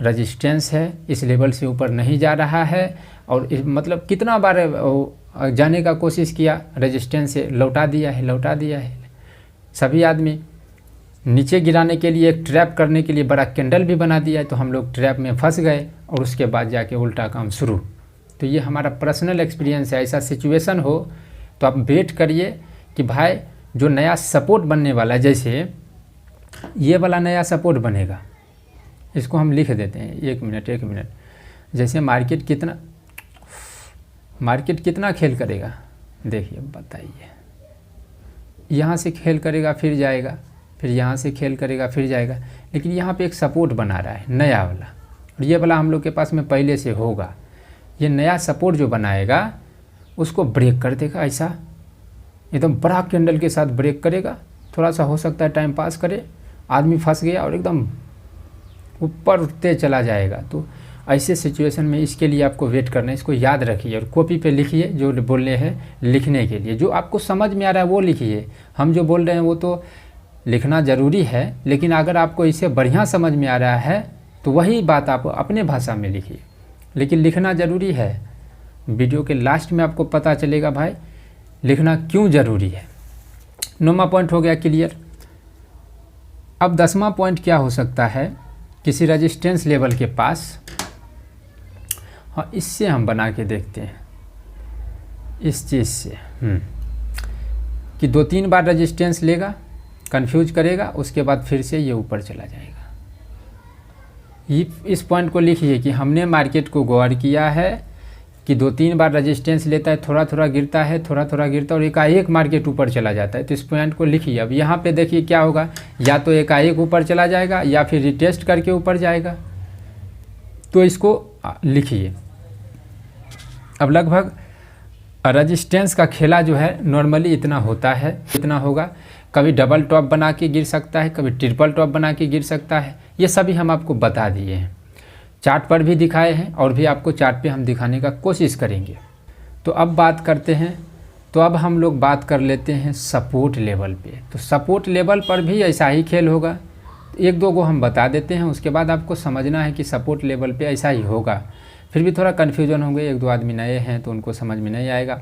Speaker 1: रेजिस्टेंस है, इस लेवल से ऊपर नहीं जा रहा है, और मतलब कितना बार जाने का कोशिश किया, रेजिस्टेंस से लौटा दिया है। सभी आदमी नीचे गिराने के लिए, एक ट्रैप करने के लिए बड़ा कैंडल भी बना दिया है, तो हम लोग ट्रैप में फंस गए और उसके बाद जाके उल्टा काम शुरू। तो ये हमारा पर्सनल एक्सपीरियंस है। ऐसा सिचुएशन हो तो आप वेट करिए कि भाई जो नया सपोर्ट बनने वाला है, जैसे ये वाला नया सपोर्ट बनेगा, इसको हम लिख देते हैं, 1 मिनट। जैसे मार्केट कितना खेल करेगा, देखिए बताइए, यहाँ से खेल करेगा फिर जाएगा, फिर यहाँ से खेल करेगा फिर जाएगा, लेकिन यहाँ पे एक सपोर्ट बना रहा है नया वाला, और ये वाला हम लोग के पास में पहले से होगा। ये नया सपोर्ट जो बनाएगा उसको ब्रेक कर देगा, ऐसा एकदम बड़ा कैंडल के साथ ब्रेक करेगा थोड़ा सा हो सकता है टाइम पास करे, आदमी फंस गया और एकदम ऊपर उठते चला जाएगा। तो ऐसे सिचुएशन में इसके लिए आपको वेट करना है, इसको याद रखिए और कॉपी पे लिखिए। जो बोले हैं लिखने के लिए, जो आपको समझ में आ रहा है वो लिखिए। हम जो बोल रहे हैं वो तो लिखना ज़रूरी है, लेकिन अगर आपको इसे बढ़िया समझ में आ रहा है तो वही बात आप अपने भाषा में लिखिए, लेकिन लिखना ज़रूरी है। वीडियो के लास्ट में आपको पता चलेगा भाई लिखना क्यों ज़रूरी है। 9वां पॉइंट हो गया क्लियर। अब 10वां पॉइंट क्या हो सकता है, किसी रेजिस्टेंस लेवल के पास, हाँ इससे हम बना के देखते हैं, इस चीज़ से कि 2-3 बार रेजिस्टेंस लेगा, कंफ्यूज करेगा, उसके बाद फिर से ये ऊपर चला जाएगा। इस पॉइंट को लिखिए कि हमने मार्केट को गौर किया है कि 2-3 बार रेजिस्टेंस लेता है, थोड़ा थोड़ा गिरता है, थोड़ा थोड़ा गिरता है और एकाएक मार्केट ऊपर चला जाता है। तो इस पॉइंट को लिखिए। अब यहाँ पे देखिए क्या होगा, या तो एकाएक ऊपर चला जाएगा या फिर रिटेस्ट करके ऊपर जाएगा। तो इसको लिखिए। अब लगभग रेजिस्टेंस का खेला जो है नॉर्मली इतना होता है, इतना होगा। कभी डबल टॉप बना के गिर सकता है, कभी ट्रिपल टॉप बना के गिर सकता है। ये सभी हम आपको बता दिए हैं, चार्ट पर भी दिखाए हैं और भी आपको चार्ट पे हम दिखाने का कोशिश करेंगे। तो अब बात करते हैं, तो अब हम लोग बात कर लेते हैं सपोर्ट लेवल पे। तो सपोर्ट लेवल पर भी ऐसा ही खेल होगा। 1-2 को हम बता देते हैं, उसके बाद आपको समझना है कि सपोर्ट लेवल पे ऐसा ही होगा। फिर भी थोड़ा कन्फ्यूजन होंगे, 1-2 आदमी नए हैं तो उनको समझ में नहीं आएगा।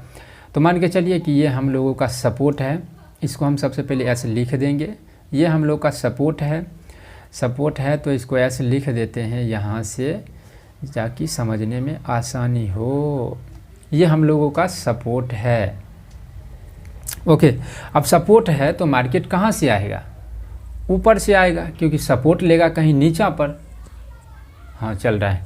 Speaker 1: तो मान के चलिए कि ये हम लोगों का सपोर्ट है, इसको हम सबसे पहले ऐसे लिख देंगे। ये हम लोग का सपोर्ट है तो इसको ऐसे लिख देते हैं यहाँ से, ताकि समझने में आसानी हो। ये हम लोगों का सपोर्ट है। ओके, अब सपोर्ट है तो मार्केट कहाँ से आएगा, ऊपर से आएगा, क्योंकि सपोर्ट लेगा कहीं नीचा पर, हाँ चल रहा है,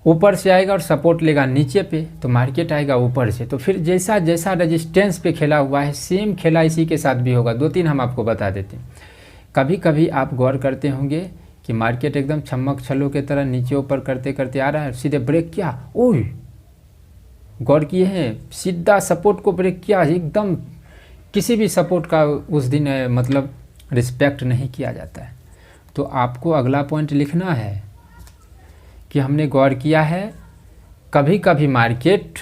Speaker 1: ऊपर से आएगा और सपोर्ट लेगा नीचे पे, तो मार्केट आएगा ऊपर से। तो फिर जैसा जैसा रेजिस्टेंस पे खेला हुआ है सेम खेला इसी के साथ भी होगा। 2-3 हम आपको बता देते हैं। कभी कभी आप गौर करते होंगे कि मार्केट एकदम छमक छल्लों की तरह नीचे ऊपर करते करते आ रहा है, सीधे ब्रेक किया, ओह गौर किए हैं, सीधा सपोर्ट को ब्रेक किया, एकदम किसी भी सपोर्ट का उस दिन मतलब रिस्पेक्ट नहीं किया जाता है। तो आपको अगला पॉइंट लिखना है कि हमने गौर किया है कभी कभी मार्केट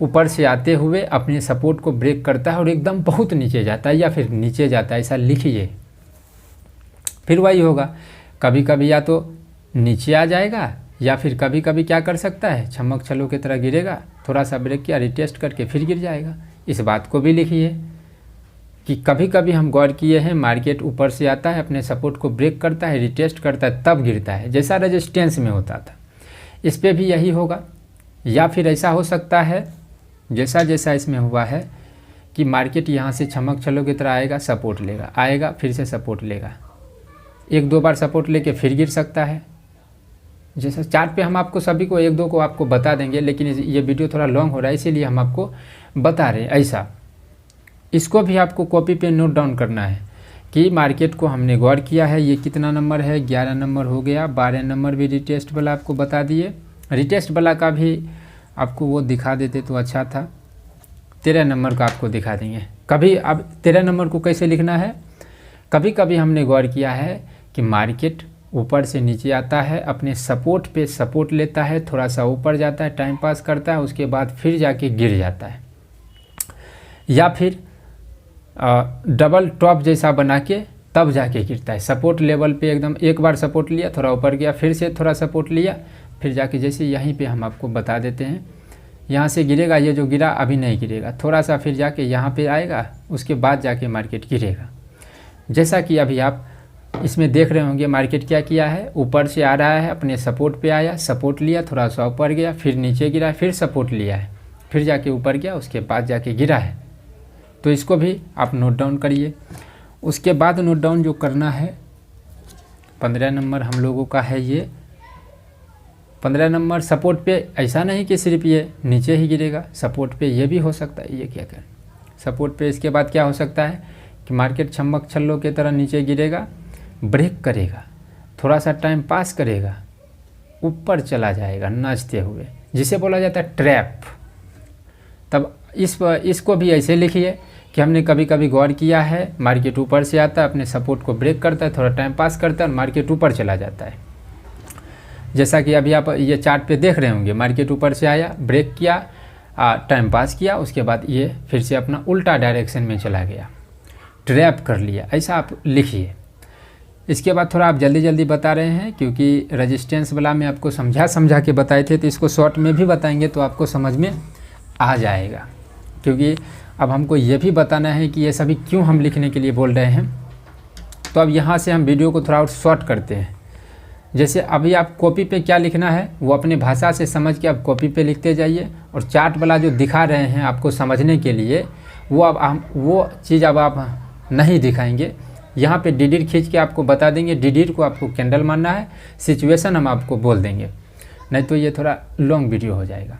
Speaker 1: ऊपर से आते हुए अपने सपोर्ट को ब्रेक करता है और एकदम बहुत नीचे जाता है या फिर नीचे जाता है, ऐसा लिखिए। फिर वही होगा, कभी कभी या तो नीचे आ जाएगा या फिर कभी कभी क्या कर सकता है, छमक छल्लों की तरह गिरेगा, थोड़ा सा ब्रेक किया, रिटेस्ट करके फिर गिर जाएगा। इस बात को भी लिखिए कि कभी कभी हम गौर किए हैं मार्केट ऊपर से आता है, अपने सपोर्ट को ब्रेक करता है, रिटेस्ट करता है, तब गिरता है, जैसा रेजिस्टेंस में होता था। इस पे भी यही होगा। या फिर ऐसा हो सकता है जैसा जैसा इसमें हुआ है कि मार्केट यहाँ से छमक छल्लों की तरह आएगा, सपोर्ट लेगा, आएगा फिर से सपोर्ट लेगा, 1-2 बार सपोर्ट लेके फिर गिर सकता है। जैसा चार्ट पे हम आपको सभी को 1-2 को आपको बता देंगे, लेकिन ये वीडियो थोड़ा लॉन्ग हो रहा है इसीलिए हम आपको बता रहे हैं ऐसा। इसको भी आपको कॉपी पे नोट डाउन करना है कि मार्केट को हमने गौर किया है, ये कितना नंबर है, 11 नंबर हो गया, 12 नंबर भी रिटेस्ट वाला आपको बता दिए। रिटेस्ट वाला का भी आपको वो दिखा देते तो अच्छा था, 13 नंबर का आपको दिखा देंगे। कभी अब 13 नंबर को कैसे लिखना है, कभी कभी हमने गौर किया है कि मार्केट ऊपर से नीचे आता है, अपने सपोर्ट पे सपोर्ट लेता है, थोड़ा सा ऊपर जाता है, टाइम पास करता है, उसके बाद फिर जाके गिर जाता है, या फिर डबल टॉप जैसा बना के तब जाके गिरता है। सपोर्ट लेवल पे एकदम एक बार सपोर्ट लिया, थोड़ा ऊपर गया, फिर से थोड़ा सपोर्ट लिया, फिर जाके जैसे यहीं पे हम आपको बता देते हैं, यहाँ से गिरेगा, ये जो गिरा अभी नहीं गिरेगा, थोड़ा सा फिर जाके यहाँ पे आएगा, उसके बाद जाके मार्केट गिरेगा। जैसा कि अभी आप इसमें देख रहे होंगे मार्केट क्या किया है, ऊपर से आ रहा है, अपने सपोर्ट पे आया, सपोर्ट लिया, थोड़ा सा ऊपर गया, फिर नीचे गिरा, फिर सपोर्ट लिया है, फिर जाके ऊपर गया, उसके बाद जाके गिरा है। तो इसको भी आप नोट डाउन करिए। उसके बाद नोट डाउन जो करना है, 15 नंबर हम लोगों का है ये 15 नंबर सपोर्ट पे, ऐसा नहीं कि सिर्फ ये नीचे ही गिरेगा, सपोर्ट पे ये भी हो सकता है, ये क्या कर सपोर्ट पे। इसके बाद क्या हो सकता है कि मार्केट छमक छल्लों की तरह नीचे गिरेगा, ब्रेक करेगा, थोड़ा सा टाइम पास करेगा, ऊपर चला जाएगा नाचते हुए, जिसे बोला जाता है ट्रैप। तब इसको भी ऐसे लिखिए कि हमने कभी कभी गौर किया है, मार्केट ऊपर से आता है, अपने सपोर्ट को ब्रेक करता है, थोड़ा टाइम पास करता है और मार्केट ऊपर चला जाता है। जैसा कि अभी आप ये चार्ट पे देख रहे होंगे, मार्केट ऊपर से आया, ब्रेक किया, टाइम पास किया, उसके बाद ये फिर से अपना उल्टा डायरेक्शन में चला गया, ट्रैप कर लिया, ऐसा आप लिखिए। इसके बाद थोड़ा आप जल्दी जल्दी बता रहे हैं क्योंकि रेजिस्टेंस वाला में आपको समझा के बताए थे, तो इसको शॉर्ट में भी बताएंगे तो आपको समझ में आ जाएगा। क्योंकि अब हमको ये भी बताना है कि ये सभी क्यों हम लिखने के लिए बोल रहे हैं। तो अब यहाँ से हम वीडियो को थोड़ा और शॉर्ट करते हैं। जैसे अभी आप कॉपी पे क्या लिखना है वो अपने भाषा से समझ के आप कॉपी पे लिखते जाइए, और चार्ट वाला जो दिखा रहे हैं आपको समझने के लिए वो अब हम वो चीज़ अब आप नहीं दिखाएंगे। यहाँ पे डिडीर खींच के आपको बता देंगे, डिडीर को आपको कैंडल मानना है, सिचुएशन हम आपको बोल देंगे, नहीं तो ये थोड़ा लॉन्ग वीडियो हो जाएगा।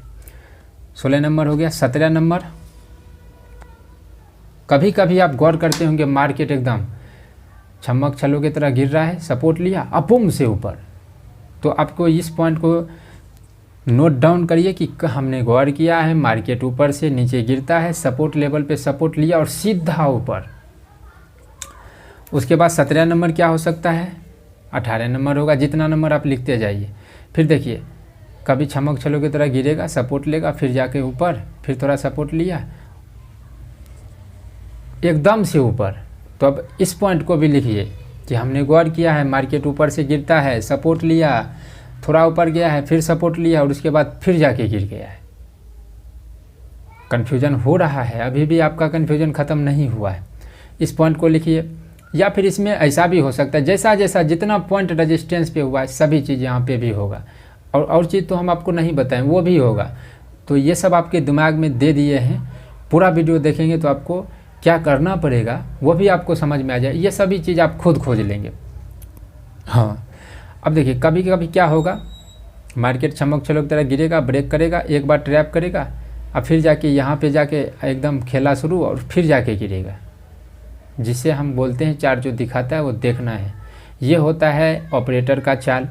Speaker 1: 16 नंबर हो गया। 17 नंबर, कभी कभी आप गौर करते होंगे मार्केट एकदम छमक छलों की तरह गिर रहा है, सपोर्ट लिया अपुम से ऊपर, तो आपको इस पॉइंट को नोट डाउन करिए कि हमने गौर किया है मार्केट ऊपर से नीचे गिरता है, सपोर्ट लेवल पे सपोर्ट लिया और सीधा ऊपर। उसके बाद 17 नंबर क्या हो सकता है, 18 नंबर होगा, जितना नंबर आप लिखते जाइए। फिर देखिए कभी छमक छलों की तरह गिरेगा, सपोर्ट लेगा, फिर जाके ऊपर, फिर थोड़ा सपोर्ट लिया एकदम से ऊपर। तो अब इस पॉइंट को भी लिखिए कि हमने गौर किया है मार्केट ऊपर से गिरता है, सपोर्ट लिया, थोड़ा ऊपर गया है, फिर सपोर्ट लिया और उसके बाद फिर जाके गिर गया है। कन्फ्यूजन हो रहा है, अभी भी आपका कन्फ्यूजन ख़त्म नहीं हुआ है, इस पॉइंट को लिखिए। या फिर इसमें ऐसा भी हो सकता है जैसा जैसा जितना पॉइंट रेजिस्टेंस पे हुआ है सभी चीज़ यहाँ पे भी होगा, और चीज़ तो हम आपको नहीं बताएं वो भी होगा। तो ये सब आपके दिमाग में दे दिए हैं, पूरा वीडियो देखेंगे तो आपको क्या करना पड़ेगा वो भी आपको समझ में आ जाए, ये सभी चीज़ आप खुद खोज लेंगे। हाँ, अब देखिए कभी कभी क्या होगा, मार्केट चमक छलक तरह गिरेगा, ब्रेक करेगा, एक बार ट्रैप करेगा, अब फिर जाके यहाँ पे जाके एकदम खेला शुरू और फिर जाके गिरेगा, जिसे हम बोलते हैं चार्ट जो दिखाता है वो देखना है। ये होता है ऑपरेटर का चाल।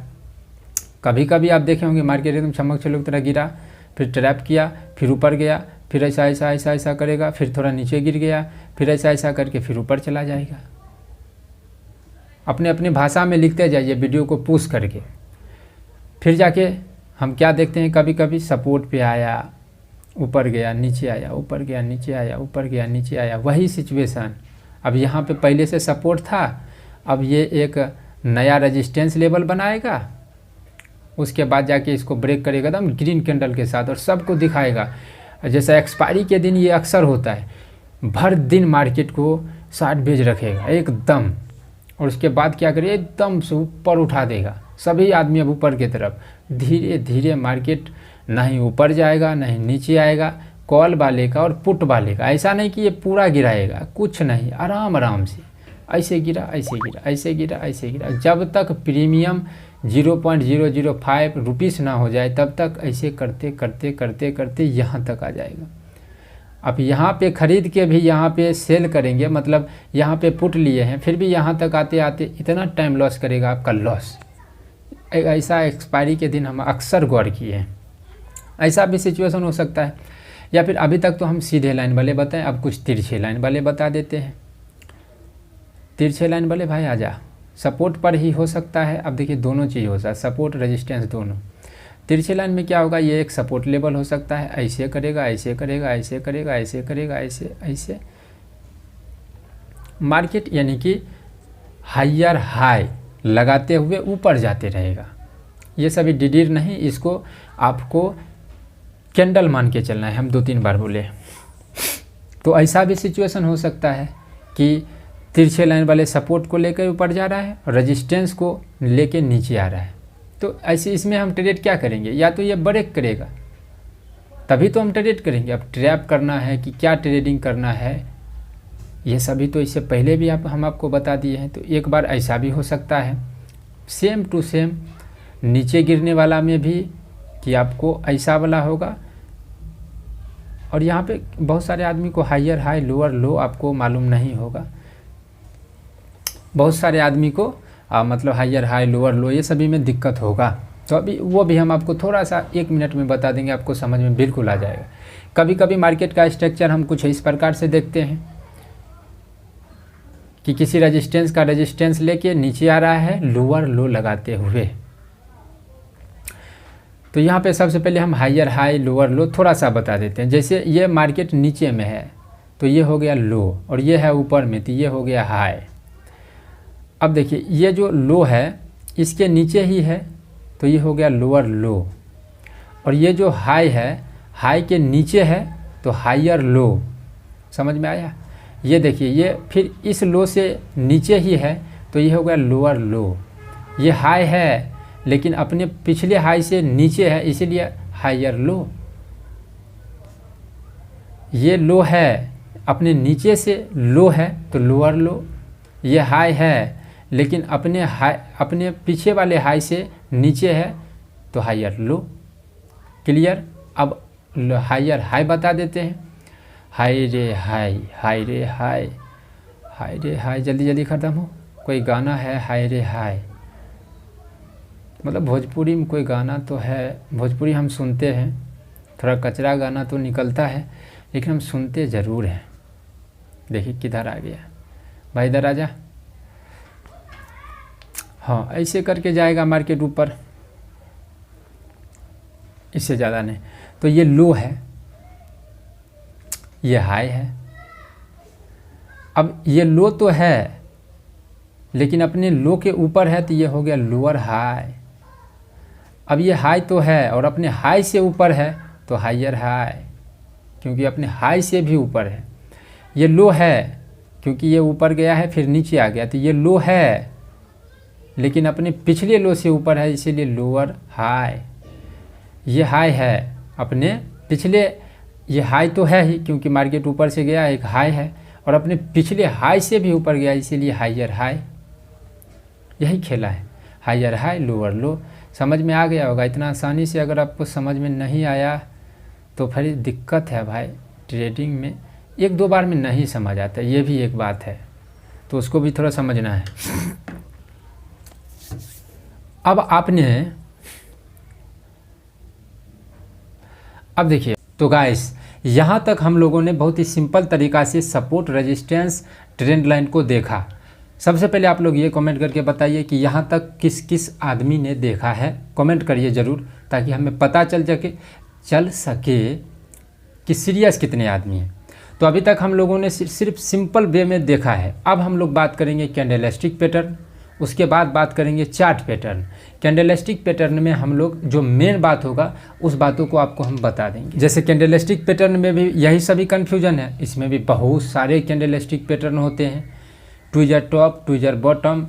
Speaker 1: कभी कभी आप देखे होंगे मार्केट एकदम चमक छलक तरह गिरा, फिर ट्रैप किया, फिर ऊपर गया, फिर ऐसा ऐसा ऐसा ऐसा करेगा, फिर थोड़ा नीचे गिर गया, फिर ऐसा ऐसा करके फिर ऊपर चला जाएगा। अपने अपने भाषा में लिखते जाइए वीडियो को पुश करके। फिर जाके हम क्या देखते हैं, कभी कभी सपोर्ट पे आया, ऊपर गया, नीचे आया, ऊपर गया, नीचे आया, ऊपर गया, नीचे आया, वही सिचुएशन। अब यहाँ पे पहले से सपोर्ट था, अब ये एक नया रेजिस्टेंस लेवल बनाएगा, उसके बाद जाके इसको ब्रेक करेगा एकदम ग्रीन कैंडल के साथ और सबको दिखाएगा। जैसा एक्सपायरी के दिन ये अक्सर होता है, भर दिन मार्केट को शॉर्ट भेज रखेगा एकदम, और उसके बाद क्या करेगा एकदम से ऊपर उठा देगा सभी आदमी अब ऊपर की तरफ। धीरे धीरे मार्केट नहीं ऊपर जाएगा नहीं नीचे आएगा, कॉल वाले का और पुट वाले का, ऐसा नहीं कि ये पूरा गिराएगा, कुछ नहीं, आराम आराम से ऐसे गिरा ऐसे गिरा ऐसे गिरा ऐसे गिरा, जब तक प्रीमियम 0.005 रुपीज़ ना हो जाए तब तक ऐसे करते करते करते करते यहाँ तक आ जाएगा। अब यहाँ पे ख़रीद के भी यहाँ पे सेल करेंगे, मतलब यहाँ पे पुट लिए हैं, फिर भी यहाँ तक आते आते इतना टाइम लॉस करेगा आपका, लॉस। ऐसा एक्सपायरी के दिन हम अक्सर गौर किए हैं। ऐसा भी सिचुएशन हो सकता है, या फिर अभी तक तो हम सीधे लाइन वाले बताएं, अब कुछ तिरछे लाइन वाले बता देते हैं। तिरछे लाइन वाले भाई आ जा, सपोर्ट पर ही हो सकता है। अब देखिए दोनों चीज़ हो सकता है, सपोर्ट रेजिस्टेंस दोनों। तिरछे लाइन में क्या होगा, ये एक सपोर्ट लेवल हो सकता है, ऐसे करेगा ऐसे करेगा ऐसे करेगा ऐसे करेगा ऐसे ऐसे, मार्केट यानी कि हायर हाई लगाते हुए ऊपर जाते रहेगा। ये सभी डिडीर नहीं, इसको आपको कैंडल मान के चलना है, हम 2-3 बार बोले। तो ऐसा भी सिचुएशन हो सकता है कि तिरछे लाइन वाले सपोर्ट को लेकर ऊपर जा रहा है और रेजिस्टेंस को लेके नीचे आ रहा है। तो ऐसे इसमें हम ट्रेड क्या करेंगे, या तो ये ब्रेक करेगा तभी तो हम ट्रेड करेंगे। अब ट्रैप करना है कि क्या ट्रेडिंग करना है, ये सभी तो इससे पहले भी हम आपको बता दिए हैं। तो एक बार ऐसा भी हो सकता है, सेम टू सेम नीचे गिरने वाला में भी कि आपको ऐसा वाला होगा, और यहाँ पे बहुत सारे आदमी को हायर हाई लोअर लो आपको मालूम नहीं होगा, बहुत सारे आदमी को मतलब हायर हाई लोअर लो ये सभी में दिक्कत होगा। तो अभी वो भी हम आपको थोड़ा सा 1 मिनट में बता देंगे, आपको समझ में बिल्कुल आ जाएगा। कभी कभी मार्केट का स्ट्रक्चर हम कुछ इस प्रकार से देखते हैं कि किसी रेजिस्टेंस का रेजिस्टेंस लेके नीचे आ रहा है लोअर लो लगाते हुए। तो यहाँ पे सबसे पहले हम हायर हाई लोअर लो थोड़ा सा बता देते हैं। जैसे ये मार्केट नीचे में है तो ये हो गया लो, और ये है ऊपर में तो ये हो गया हाई। अब देखिए ये जो लो है इसके नीचे ही है तो ये हो गया लोअर लो, और ये जो हाई है हाई के नीचे है तो हायर लो। समझ में आया? ये देखिए ये फिर इस लो से नीचे ही है तो ये हो गया लोअर लो। ये हाई है लेकिन अपने पिछले हाई से नीचे है इसीलिए हायर लो। ये लो है अपने नीचे से लो है तो लोअर लो। ये हाई है लेकिन अपने पीछे वाले हाई से नीचे है तो हायर लो। क्लियर? अब हायर हाई बता देते हैं। हाय रे हाय, हाय रे हाय, हाय रे हाय, जल्दी जल्दी ख़त्म हो। कोई गाना है हाय रे हाय, मतलब भोजपुरी में कोई गाना तो है, भोजपुरी हम सुनते हैं, थोड़ा कचरा गाना तो निकलता है लेकिन हम सुनते ज़रूर हैं। देखिए किधर आ गया भाई, इधर आ जा। हाँ ऐसे करके जाएगा मार्केट ऊपर, इससे ज़्यादा नहीं। तो ये लो है, ये हाई है। अब ये लो तो है लेकिन अपने लो के ऊपर है तो ये हो गया लोअर हाई। अब ये हाई तो है और अपने हाई से ऊपर है तो हायर हाई, क्योंकि अपने हाई से भी ऊपर है। ये लो है क्योंकि ये ऊपर गया है फिर नीचे आ गया तो ये लो है लेकिन अपने पिछले लो से ऊपर है इसीलिए लोअर हाई। ये हाई है अपने पिछले, ये हाई तो है ही क्योंकि मार्केट ऊपर से गया, एक हाई है और अपने पिछले हाई से भी ऊपर गया इसीलिए हायर हाई। यही खेला है, हायर हाई लोअर लो। समझ में आ गया होगा इतना आसानी से। अगर आपको समझ में नहीं आया तो फिर दिक्कत है भाई। ट्रेडिंग में एक दो बार में नहीं समझ आता, ये भी एक बात है, तो उसको भी थोड़ा समझना है। अब देखिए तो गाइस यहाँ तक हम लोगों ने बहुत ही सिंपल तरीक़ा से सपोर्ट रेजिस्टेंस ट्रेंड लाइन को देखा। सबसे पहले आप लोग ये कमेंट करके बताइए कि यहाँ तक किस किस आदमी ने देखा है, कमेंट करिए ज़रूर, ताकि हमें पता चल सके कि सीरियस कितने आदमी हैं। तो अभी तक हम लोगों ने सिर्फ सिंपल वे में देखा है। अब हम लोग बात करेंगे कैंडलस्टिक पैटर्न, उसके बाद बात करेंगे चार्ट पैटर्न। कैंडलस्टिक पैटर्न में हम लोग जो मेन बात होगा उस बातों को आपको हम बता देंगे। जैसे कैंडलस्टिक पैटर्न में भी यही सभी कन्फ्यूजन है, इसमें भी बहुत सारे कैंडलस्टिक पैटर्न होते हैं। ट्विजर टॉप, ट्विजर बॉटम,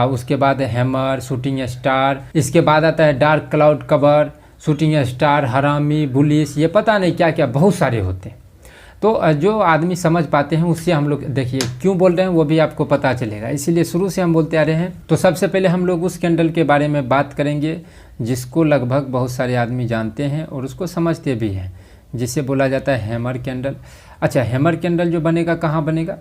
Speaker 1: उसके बाद हैमर, शूटिंग स्टार, इसके बाद आता है dark cloud cover, shooting star, हरामी, बुलिस, ये पता नहीं क्या क्या बहुत सारे होते हैं। तो जो आदमी समझ पाते हैं उससे हम लोग देखिए क्यों बोल रहे हैं वो भी आपको पता चलेगा, इसीलिए शुरू से हम बोलते आ रहे हैं। तो सबसे पहले हम लोग उस कैंडल के बारे में बात करेंगे जिसको लगभग बहुत सारे आदमी जानते हैं और उसको समझते भी हैं, जिसे बोला जाता है हैमर कैंडल। अच्छा, हैमर कैंडल जो बनेगा कहाँ बनेगा?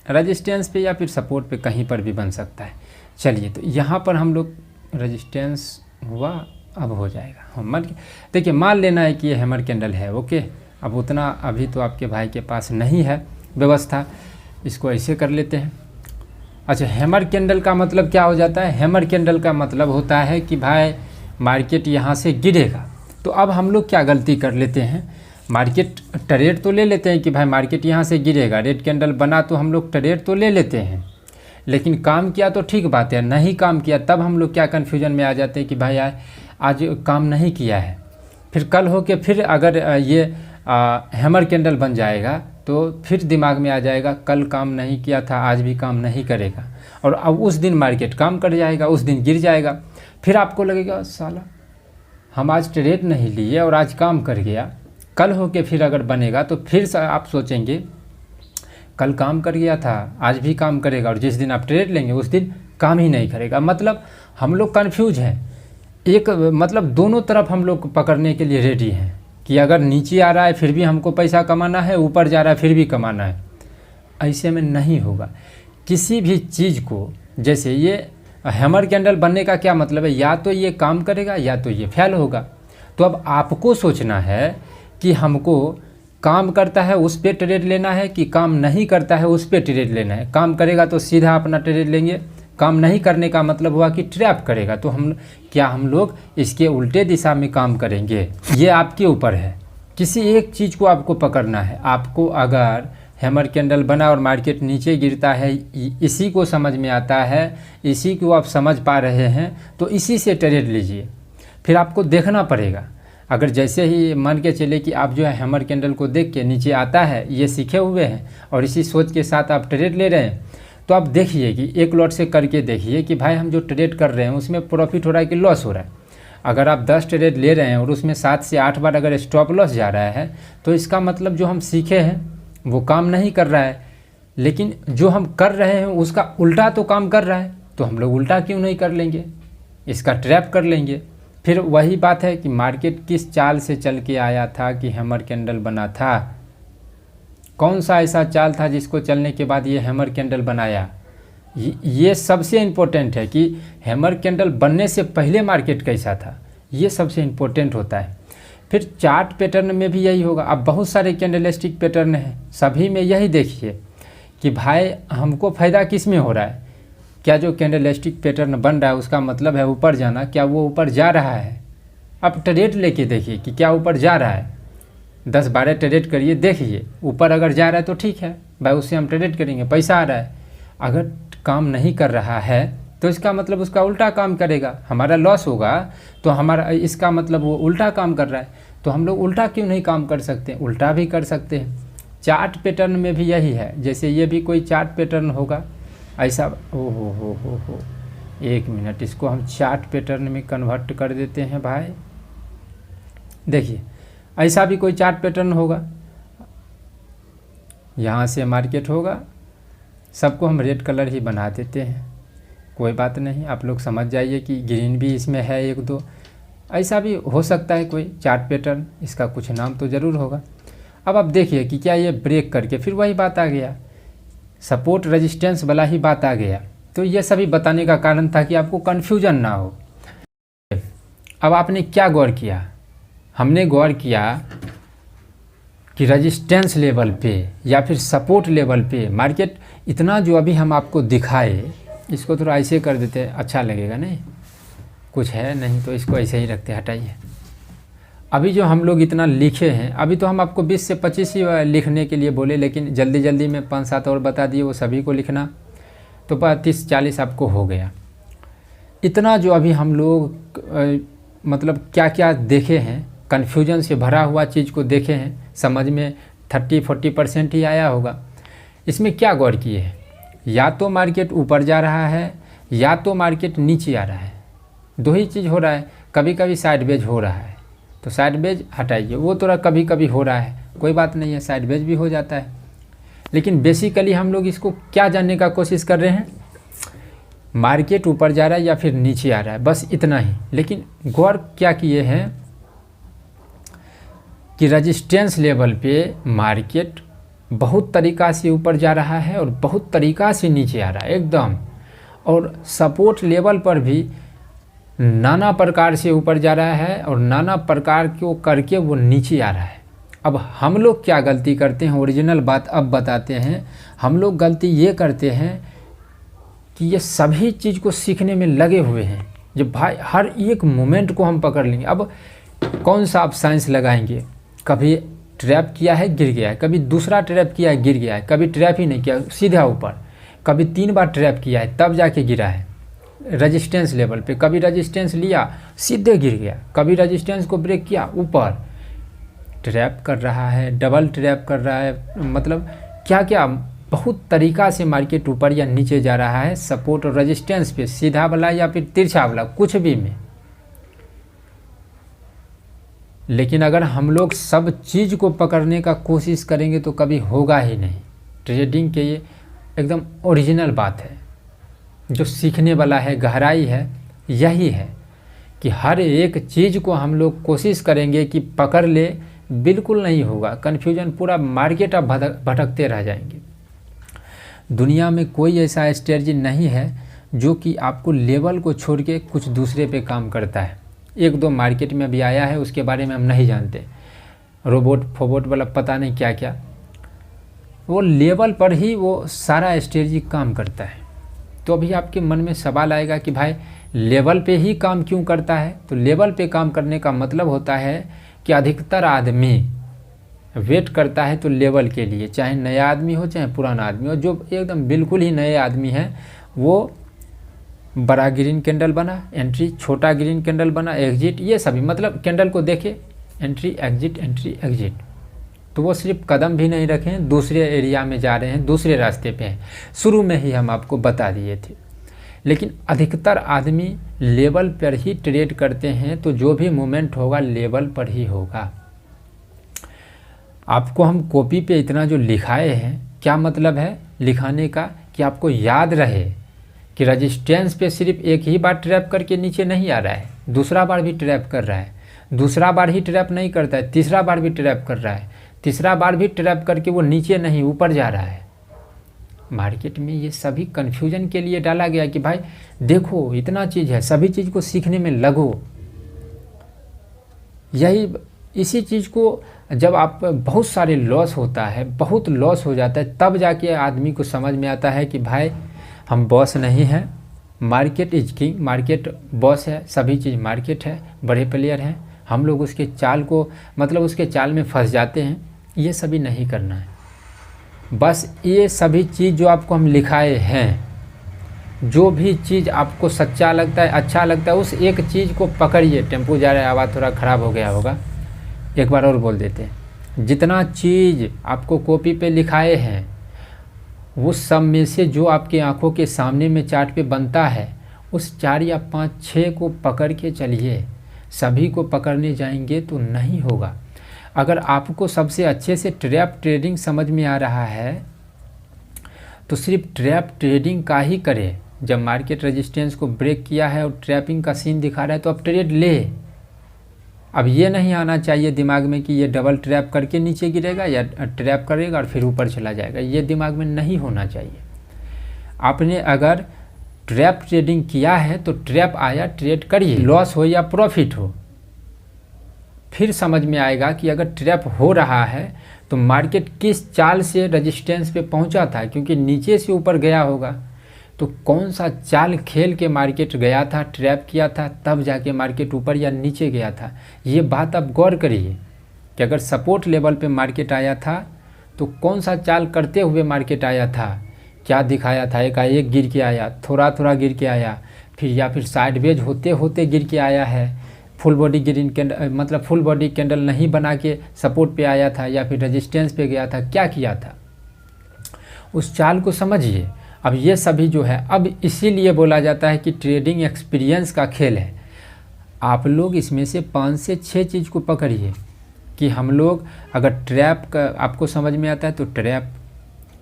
Speaker 1: रेजिस्टेंस पे या फिर सपोर्ट पे, कहीं पर भी बन सकता है। चलिए तो यहाँ पर हम लोग रेजिस्टेंस हुआ, अब हो जाएगा हैमर। देखिए मान लेना है कि ये हैमर कैंडल है, ओके। अब उतना अभी तो आपके भाई के पास नहीं है व्यवस्था, इसको ऐसे कर लेते हैं। अच्छा, हैमर कैंडल का मतलब क्या हो जाता है? हैमर कैंडल का मतलब होता है कि भाई मार्केट यहाँ से गिरेगा। तो अब हम लोग क्या गलती कर लेते हैं, मार्केट ट्रेड तो ले लेते हैं कि भाई मार्केट यहाँ से गिरेगा, रेड कैंडल बना तो हम लोग ट्रेड तो ले लेते हैं, लेकिन काम किया तो ठीक बात है, नहीं काम किया तब हम लोग क्या कन्फ्यूजन में आ जाते हैं कि भाई आज काम नहीं किया है, फिर कल हो के फिर अगर ये हैमर कैंडल बन जाएगा तो फिर दिमाग में आ जाएगा कल काम नहीं किया था, आज भी काम नहीं करेगा, और अब उस दिन मार्केट काम कर जाएगा, उस दिन गिर जाएगा। फिर आपको लगेगा साला हम आज ट्रेड नहीं लिए और आज काम कर गया, कल हो के फिर अगर बनेगा तो फिर आप सोचेंगे कल काम कर गया था, आज भी काम करेगा, और जिस दिन आप ट्रेड लेंगे उस दिन काम ही नहीं करेगा। मतलब हम लोग कन्फ्यूज हैं, एक मतलब दोनों तरफ हम लोग पकड़ने के लिए रेडी हैं कि अगर नीचे आ रहा है फिर भी हमको पैसा कमाना है, ऊपर जा रहा है फिर भी कमाना है। ऐसे में नहीं होगा किसी भी चीज़ को। जैसे ये हैमर कैंडल बनने का क्या मतलब है, या तो ये काम करेगा या तो ये फेल होगा। तो अब आपको सोचना है कि हमको काम करता है उस पे ट्रेड लेना है कि काम नहीं करता है उस पे ट्रेड लेना है। काम करेगा तो सीधा अपना ट्रेड लेंगे, काम नहीं करने का मतलब हुआ कि ट्रैप करेगा तो हम लोग इसके उल्टे दिशा में काम करेंगे। ये आपके ऊपर है, किसी एक चीज़ को आपको पकड़ना है। आपको अगर हैमर कैंडल बना और मार्केट नीचे गिरता है, इसी को समझ में आता है, इसी को आप समझ पा रहे हैं तो इसी से ट्रेड लीजिए। फिर आपको देखना पड़ेगा, अगर जैसे ही मान के चले कि आप जो है हैमर कैंडल को देख के नीचे आता है, ये सीखे हुए हैं और इसी सोच के साथ आप ट्रेड ले रहे हैं, तो आप देखिए कि एक लॉट से करके देखिए कि भाई हम जो ट्रेड कर रहे हैं उसमें प्रॉफिट हो रहा है कि लॉस हो रहा है। अगर आप 10 ट्रेड ले रहे हैं और उसमें 7 से 8 बार अगर स्टॉप लॉस जा रहा है तो इसका मतलब जो हम सीखे हैं वो काम नहीं कर रहा है। लेकिन जो हम कर रहे हैं उसका उल्टा तो काम कर रहा है, तो हम लोग उल्टा क्यों नहीं कर लेंगे, इसका ट्रैप कर लेंगे। फिर वही बात है कि मार्केट किस चाल से चल के आया था कि हैमर कैंडल बना था, कौन सा ऐसा चाल था जिसको चलने के बाद ये हैमर कैंडल बनाया। ये सबसे इम्पोर्टेंट है कि हैमर कैंडल बनने से पहले मार्केट कैसा था, ये सबसे इम्पोर्टेंट होता है। फिर चार्ट पैटर्न में भी यही होगा। अब बहुत सारे कैंडलस्टिक पैटर्न हैं, सभी में यही देखिए कि भाई हमको फ़ायदा किस में हो रहा है। क्या जो कैंडलस्टिक पैटर्न बन रहा है उसका मतलब है ऊपर जाना, क्या वो ऊपर जा रहा है। अब ट्रेड लेके देखिए कि क्या ऊपर जा रहा है, 10-12 ट्रेड करिए, देखिए ऊपर अगर जा रहा है तो ठीक है भाई, उससे हम ट्रेड करेंगे, पैसा आ रहा है। अगर काम नहीं कर रहा है तो इसका मतलब उसका उल्टा काम करेगा, हमारा लॉस होगा तो हमारा, इसका मतलब वो उल्टा काम कर रहा है। तो हम लोग उल्टा क्यों नहीं काम कर सकते, उल्टा भी कर सकते हैं। चार्ट पैटर्न में भी यही है, जैसे ये भी कोई चार्ट पैटर्न होगा ऐसा। ओ हो, 1 मिनट, इसको हम चार्ट पैटर्न में कन्वर्ट कर देते हैं भाई। देखिए ऐसा भी कोई चार्ट पैटर्न होगा, यहाँ से मार्केट होगा, सबको हम रेड कलर ही बना देते हैं, कोई बात नहीं, आप लोग समझ जाइए कि ग्रीन भी इसमें है 1-2, ऐसा भी हो सकता है कोई चार्ट पैटर्न, इसका कुछ नाम तो ज़रूर होगा। अब आप देखिए कि क्या ये ब्रेक करके फिर वही बात आ गया, सपोर्ट रेजिस्टेंस वाला ही बात आ गया। तो ये सभी बताने का कारण था कि आपको कन्फ्यूजन ना हो। अब आपने क्या गौर किया, हमने गौर किया कि रेजिस्टेंस लेवल पे या फिर सपोर्ट लेवल पे मार्केट इतना जो अभी हम आपको दिखाए, इसको थोड़ा ऐसे कर देते, अच्छा लगेगा नहीं, कुछ है नहीं तो इसको ऐसे ही रखते, हटाइए। अभी जो हम लोग इतना लिखे हैं, अभी तो हम आपको 20 से 25 ही लिखने के लिए बोले, लेकिन जल्दी जल्दी में 5-7 और बता दिए, वो सभी को लिखना, तो 30-40 आपको हो गया। इतना जो अभी हम लोग मतलब क्या क्या देखे हैं, कन्फ्यूजन से भरा हुआ चीज़ को देखे हैं, समझ में 30-40% ही आया होगा। इसमें क्या गौर किए हैं, या तो मार्केट ऊपर जा रहा है या तो मार्केट नीचे आ रहा है, दो ही चीज़ हो रहा है। कभी कभी साइडवेज हो रहा है तो साइडवेज हटाइए, वो थोड़ा कभी कभी हो रहा है, कोई बात नहीं है, साइडवेज भी हो जाता है। लेकिन बेसिकली हम लोग इसको क्या जानने का कोशिश कर रहे हैं, मार्केट ऊपर जा रहा है या फिर नीचे आ रहा है, बस इतना ही। लेकिन गौर क्या किए हैं कि रेजिस्टेंस लेवल पे मार्केट बहुत तरीक़ा से ऊपर जा रहा है और बहुत तरीक़ा से नीचे आ रहा है एकदम, और सपोर्ट लेवल पर भी नाना प्रकार से ऊपर जा रहा है और नाना प्रकार को करके वो नीचे आ रहा है। अब हम लोग क्या गलती करते हैं, ओरिजिनल बात अब बताते हैं। हम लोग गलती ये करते हैं कि ये सभी चीज़ को सीखने में लगे हुए हैं, जब भाई हर एक मोमेंट को हम पकड़ लेंगे। अब कौन सा आप साइंस लगाएंगे, कभी ट्रैप किया है गिर गया है, कभी दूसरा ट्रैप किया है गिर गया है, कभी ट्रैप ही नहीं किया सीधा ऊपर, कभी 3 बार ट्रैप किया है तब जाके गिरा है रेजिस्टेंस लेवल पे, कभी रेजिस्टेंस लिया सीधे गिर गया, कभी रेजिस्टेंस को ब्रेक किया ऊपर ट्रैप कर रहा है, डबल ट्रैप कर रहा है, मतलब क्या क्या बहुत तरीक़ा से मार्केट ऊपर या नीचे जा रहा है सपोर्ट और रेजिस्टेंस पे, सीधा वाला या फिर तिरछा वाला, कुछ भी में। लेकिन अगर हम लोग सब चीज़ को पकड़ने का कोशिश करेंगे तो कभी होगा ही नहीं। ट्रेडिंग के ये एकदम ओरिजिनल बात है, जो सीखने वाला है, गहराई है, यही है कि हर एक चीज़ को हम लोग कोशिश करेंगे कि पकड़ ले, बिल्कुल नहीं होगा। कन्फ्यूजन पूरा मार्केट आप भटकते रह जाएंगे। दुनिया में कोई ऐसा स्ट्रेटजी नहीं है जो कि आपको लेवल को छोड़ के कुछ दूसरे पे काम करता है। 1-2 मार्केट में भी आया है, उसके बारे में हम नहीं जानते। रोबोट फोबोट वाला पता नहीं क्या क्या, वो लेवल पर ही वो सारा स्ट्रेटजी काम करता है। तो अभी आपके मन में सवाल आएगा कि भाई लेवल पे ही काम क्यों करता है? तो लेवल पे काम करने का मतलब होता है कि अधिकतर आदमी वेट करता है तो लेवल के लिए, चाहे नया आदमी हो चाहे पुराना आदमी हो। जो एकदम बिल्कुल ही नए आदमी हैं वो बड़ा ग्रीन कैंडल बना एंट्री, छोटा ग्रीन कैंडल बना एग्जिट, ये सभी मतलब कैंडल को देखे एंट्री एग्जिट, तो वो सिर्फ कदम भी नहीं रखे हैं, दूसरे एरिया में जा रहे हैं, दूसरे रास्ते पे हैं। शुरू में ही हम आपको बता दिए थे। लेकिन अधिकतर आदमी लेवल पर ही ट्रेड करते हैं, तो जो भी मूवमेंट होगा लेवल पर ही होगा। आपको हम कॉपी पे इतना जो लिखाए हैं, क्या मतलब है लिखाने का? कि आपको याद रहे कि रजिस्टेंस पे सिर्फ एक ही बार ट्रैप करके नीचे नहीं आ रहा है, दूसरा बार भी ट्रैप कर रहा है, दूसरा बार ही ट्रैप नहीं करता है, तीसरा बार भी ट्रैप कर रहा है, तीसरा बार भी ट्रैप करके वो नीचे नहीं ऊपर जा रहा है। मार्केट में ये सभी कन्फ्यूजन के लिए डाला गया कि भाई देखो इतना चीज़ है, सभी चीज़ को सीखने में लगो। यही इसी चीज़ को जब आप बहुत सारे लॉस होता है, बहुत लॉस हो जाता है, तब जाके आदमी को समझ में आता है कि भाई हम बॉस नहीं हैं, market is king, market boss है, सभी चीज़ मार्केट है, बड़े प्लेयर हैं, हम लोग उसके चाल को मतलब उसके चाल में फंस जाते हैं। ये सभी नहीं करना है। बस ये सभी चीज़ जो आपको हम लिखाए हैं, जो भी चीज़ आपको सच्चा लगता है, अच्छा लगता है, उस एक चीज़ को पकड़िए। टेम्पो जा रहा है, आवाज़ थोड़ा ख़राब हो गया होगा, एक बार और बोल देते हैं। जितना चीज़ आपको कॉपी पे लिखाए हैं, वो सब में से जो आपके आंखों के सामने में चार्ट पे बनता है, उस 4 या 5 6 को पकड़ के चलिए। सभी को पकड़ने जाएंगे तो नहीं होगा। अगर आपको सबसे अच्छे से ट्रैप ट्रेडिंग समझ में आ रहा है तो सिर्फ ट्रैप ट्रेडिंग का ही करें। जब मार्केट रेजिस्टेंस को ब्रेक किया है और ट्रैपिंग का सीन दिखा रहा है तो आप ट्रेड ले। अब ये नहीं आना चाहिए दिमाग में कि ये डबल ट्रैप करके नीचे गिरेगा या ट्रैप करेगा और फिर ऊपर चला जाएगा, ये दिमाग में नहीं होना चाहिए। आपने अगर ट्रैप ट्रेडिंग किया है तो ट्रैप आया ट्रेड करिए, लॉस हो या प्रॉफिट हो। फिर समझ में आएगा कि अगर ट्रैप हो रहा है तो मार्केट किस चाल से रेजिस्टेंस पे पहुंचा था, क्योंकि नीचे से ऊपर गया होगा तो कौन सा चाल खेल के मार्केट गया था, ट्रैप किया था, तब जाके मार्केट ऊपर या नीचे गया था। ये बात आप गौर करिए कि अगर सपोर्ट लेवल पे मार्केट आया था तो कौन सा चाल करते हुए मार्केट आया था, क्या दिखाया था, एकाएक गिर के आया, थोड़ा थोड़ा गिर के आया, फिर या फिर साइडवेज होते होते गिर के आया है, फुल बॉडी ग्रीन कैंडल मतलब फुल बॉडी कैंडल नहीं बना के सपोर्ट पे आया था या फिर रेजिस्टेंस पे गया था, क्या किया था, उस चाल को समझिए। अब ये सभी जो है, अब इसीलिए बोला जाता है कि ट्रेडिंग एक्सपीरियंस का खेल है। आप लोग इसमें से 5 से 6 चीज़ को पकड़िए कि हम लोग अगर ट्रैप का आपको समझ में आता है तो ट्रैप,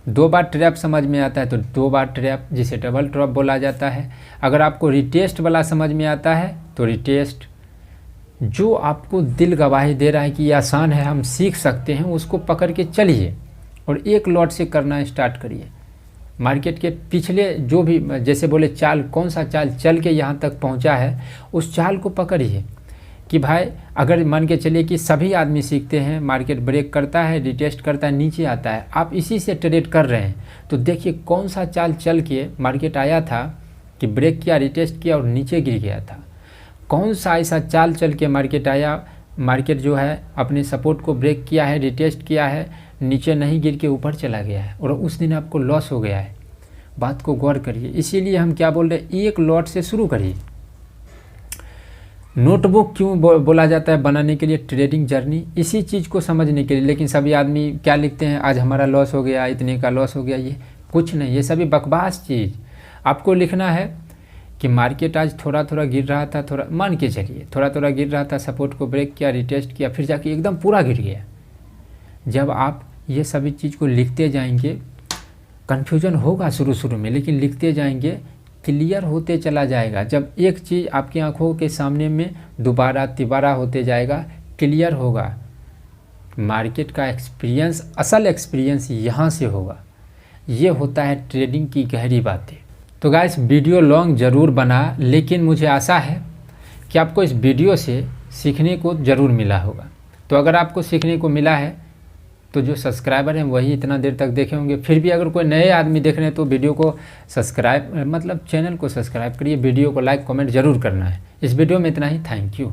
Speaker 1: 2 बार ट्रैप समझ में आता है तो 2 बार ट्रैप, जिसे डबल ट्रैप बोला जाता है। अगर आपको रिटेस्ट वाला समझ में आता है तो रिटेस्ट, जो आपको दिल गवाही दे रहा है कि ये आसान है, हम सीख सकते हैं, उसको पकड़ के चलिए और एक लॉट से करना स्टार्ट करिए। मार्केट के पिछले जो भी जैसे बोले चाल, कौन सा चाल चल के यहाँ तक पहुँचा है, उस चाल को पकड़िए कि भाई अगर मान के चलिए कि सभी आदमी सीखते हैं, मार्केट ब्रेक करता है, रिटेस्ट करता है, नीचे आता है, आप इसी से ट्रेड कर रहे हैं, तो देखिए कौन सा चाल चल के मार्केट आया था कि ब्रेक किया, रिटेस्ट किया और नीचे गिर गया था। कौन सा ऐसा चाल चल के मार्केट आया, मार्केट जो है अपने सपोर्ट को ब्रेक किया है, रिटेस्ट किया है, नीचे नहीं गिर के ऊपर चला गया है और उस दिन आपको लॉस हो गया है। बात को गौर करिए। इसीलिए हम क्या बोल रहे हैं, एक लॉट से शुरू करिए। नोटबुक क्यों बोला जाता है बनाने के लिए, ट्रेडिंग जर्नी, इसी चीज़ को समझने के लिए। लेकिन सभी आदमी क्या लिखते हैं, आज हमारा लॉस हो गया, इतने का लॉस हो गया, ये कुछ नहीं, ये सभी बकवास चीज़। आपको लिखना है कि मार्केट आज थोड़ा थोड़ा गिर रहा था, थोड़ा मान के चलिए थोड़ा थोड़ा गिर रहा था, सपोर्ट को ब्रेक किया, रिटेस्ट किया, फिर जाके एकदम पूरा गिर गया। जब आप ये सभी चीज़ को लिखते जाएंगे, कन्फ्यूजन होगा शुरू में, लेकिन लिखते जाएंगे, क्लियर होते चला जाएगा। जब एक चीज़ आपकी आंखों के सामने में दोबारा तिबारा होते जाएगा, क्लियर होगा। मार्केट का एक्सपीरियंस, असल एक्सपीरियंस यहाँ से होगा। ये होता है ट्रेडिंग की गहरी बातें। तो गाइस वीडियो लॉन्ग ज़रूर बना, लेकिन मुझे आशा है कि आपको इस वीडियो से सीखने को ज़रूर मिला होगा। तो अगर आपको सीखने को मिला है तो जो सब्सक्राइबर हैं वही इतना देर तक देखे होंगे। फिर भी अगर कोई नए आदमी देख रहे हैं तो वीडियो को सब्सक्राइब मतलब चैनल को सब्सक्राइब करिए, वीडियो को लाइक कमेंट ज़रूर करना है। इस वीडियो में इतना ही, थैंक यू।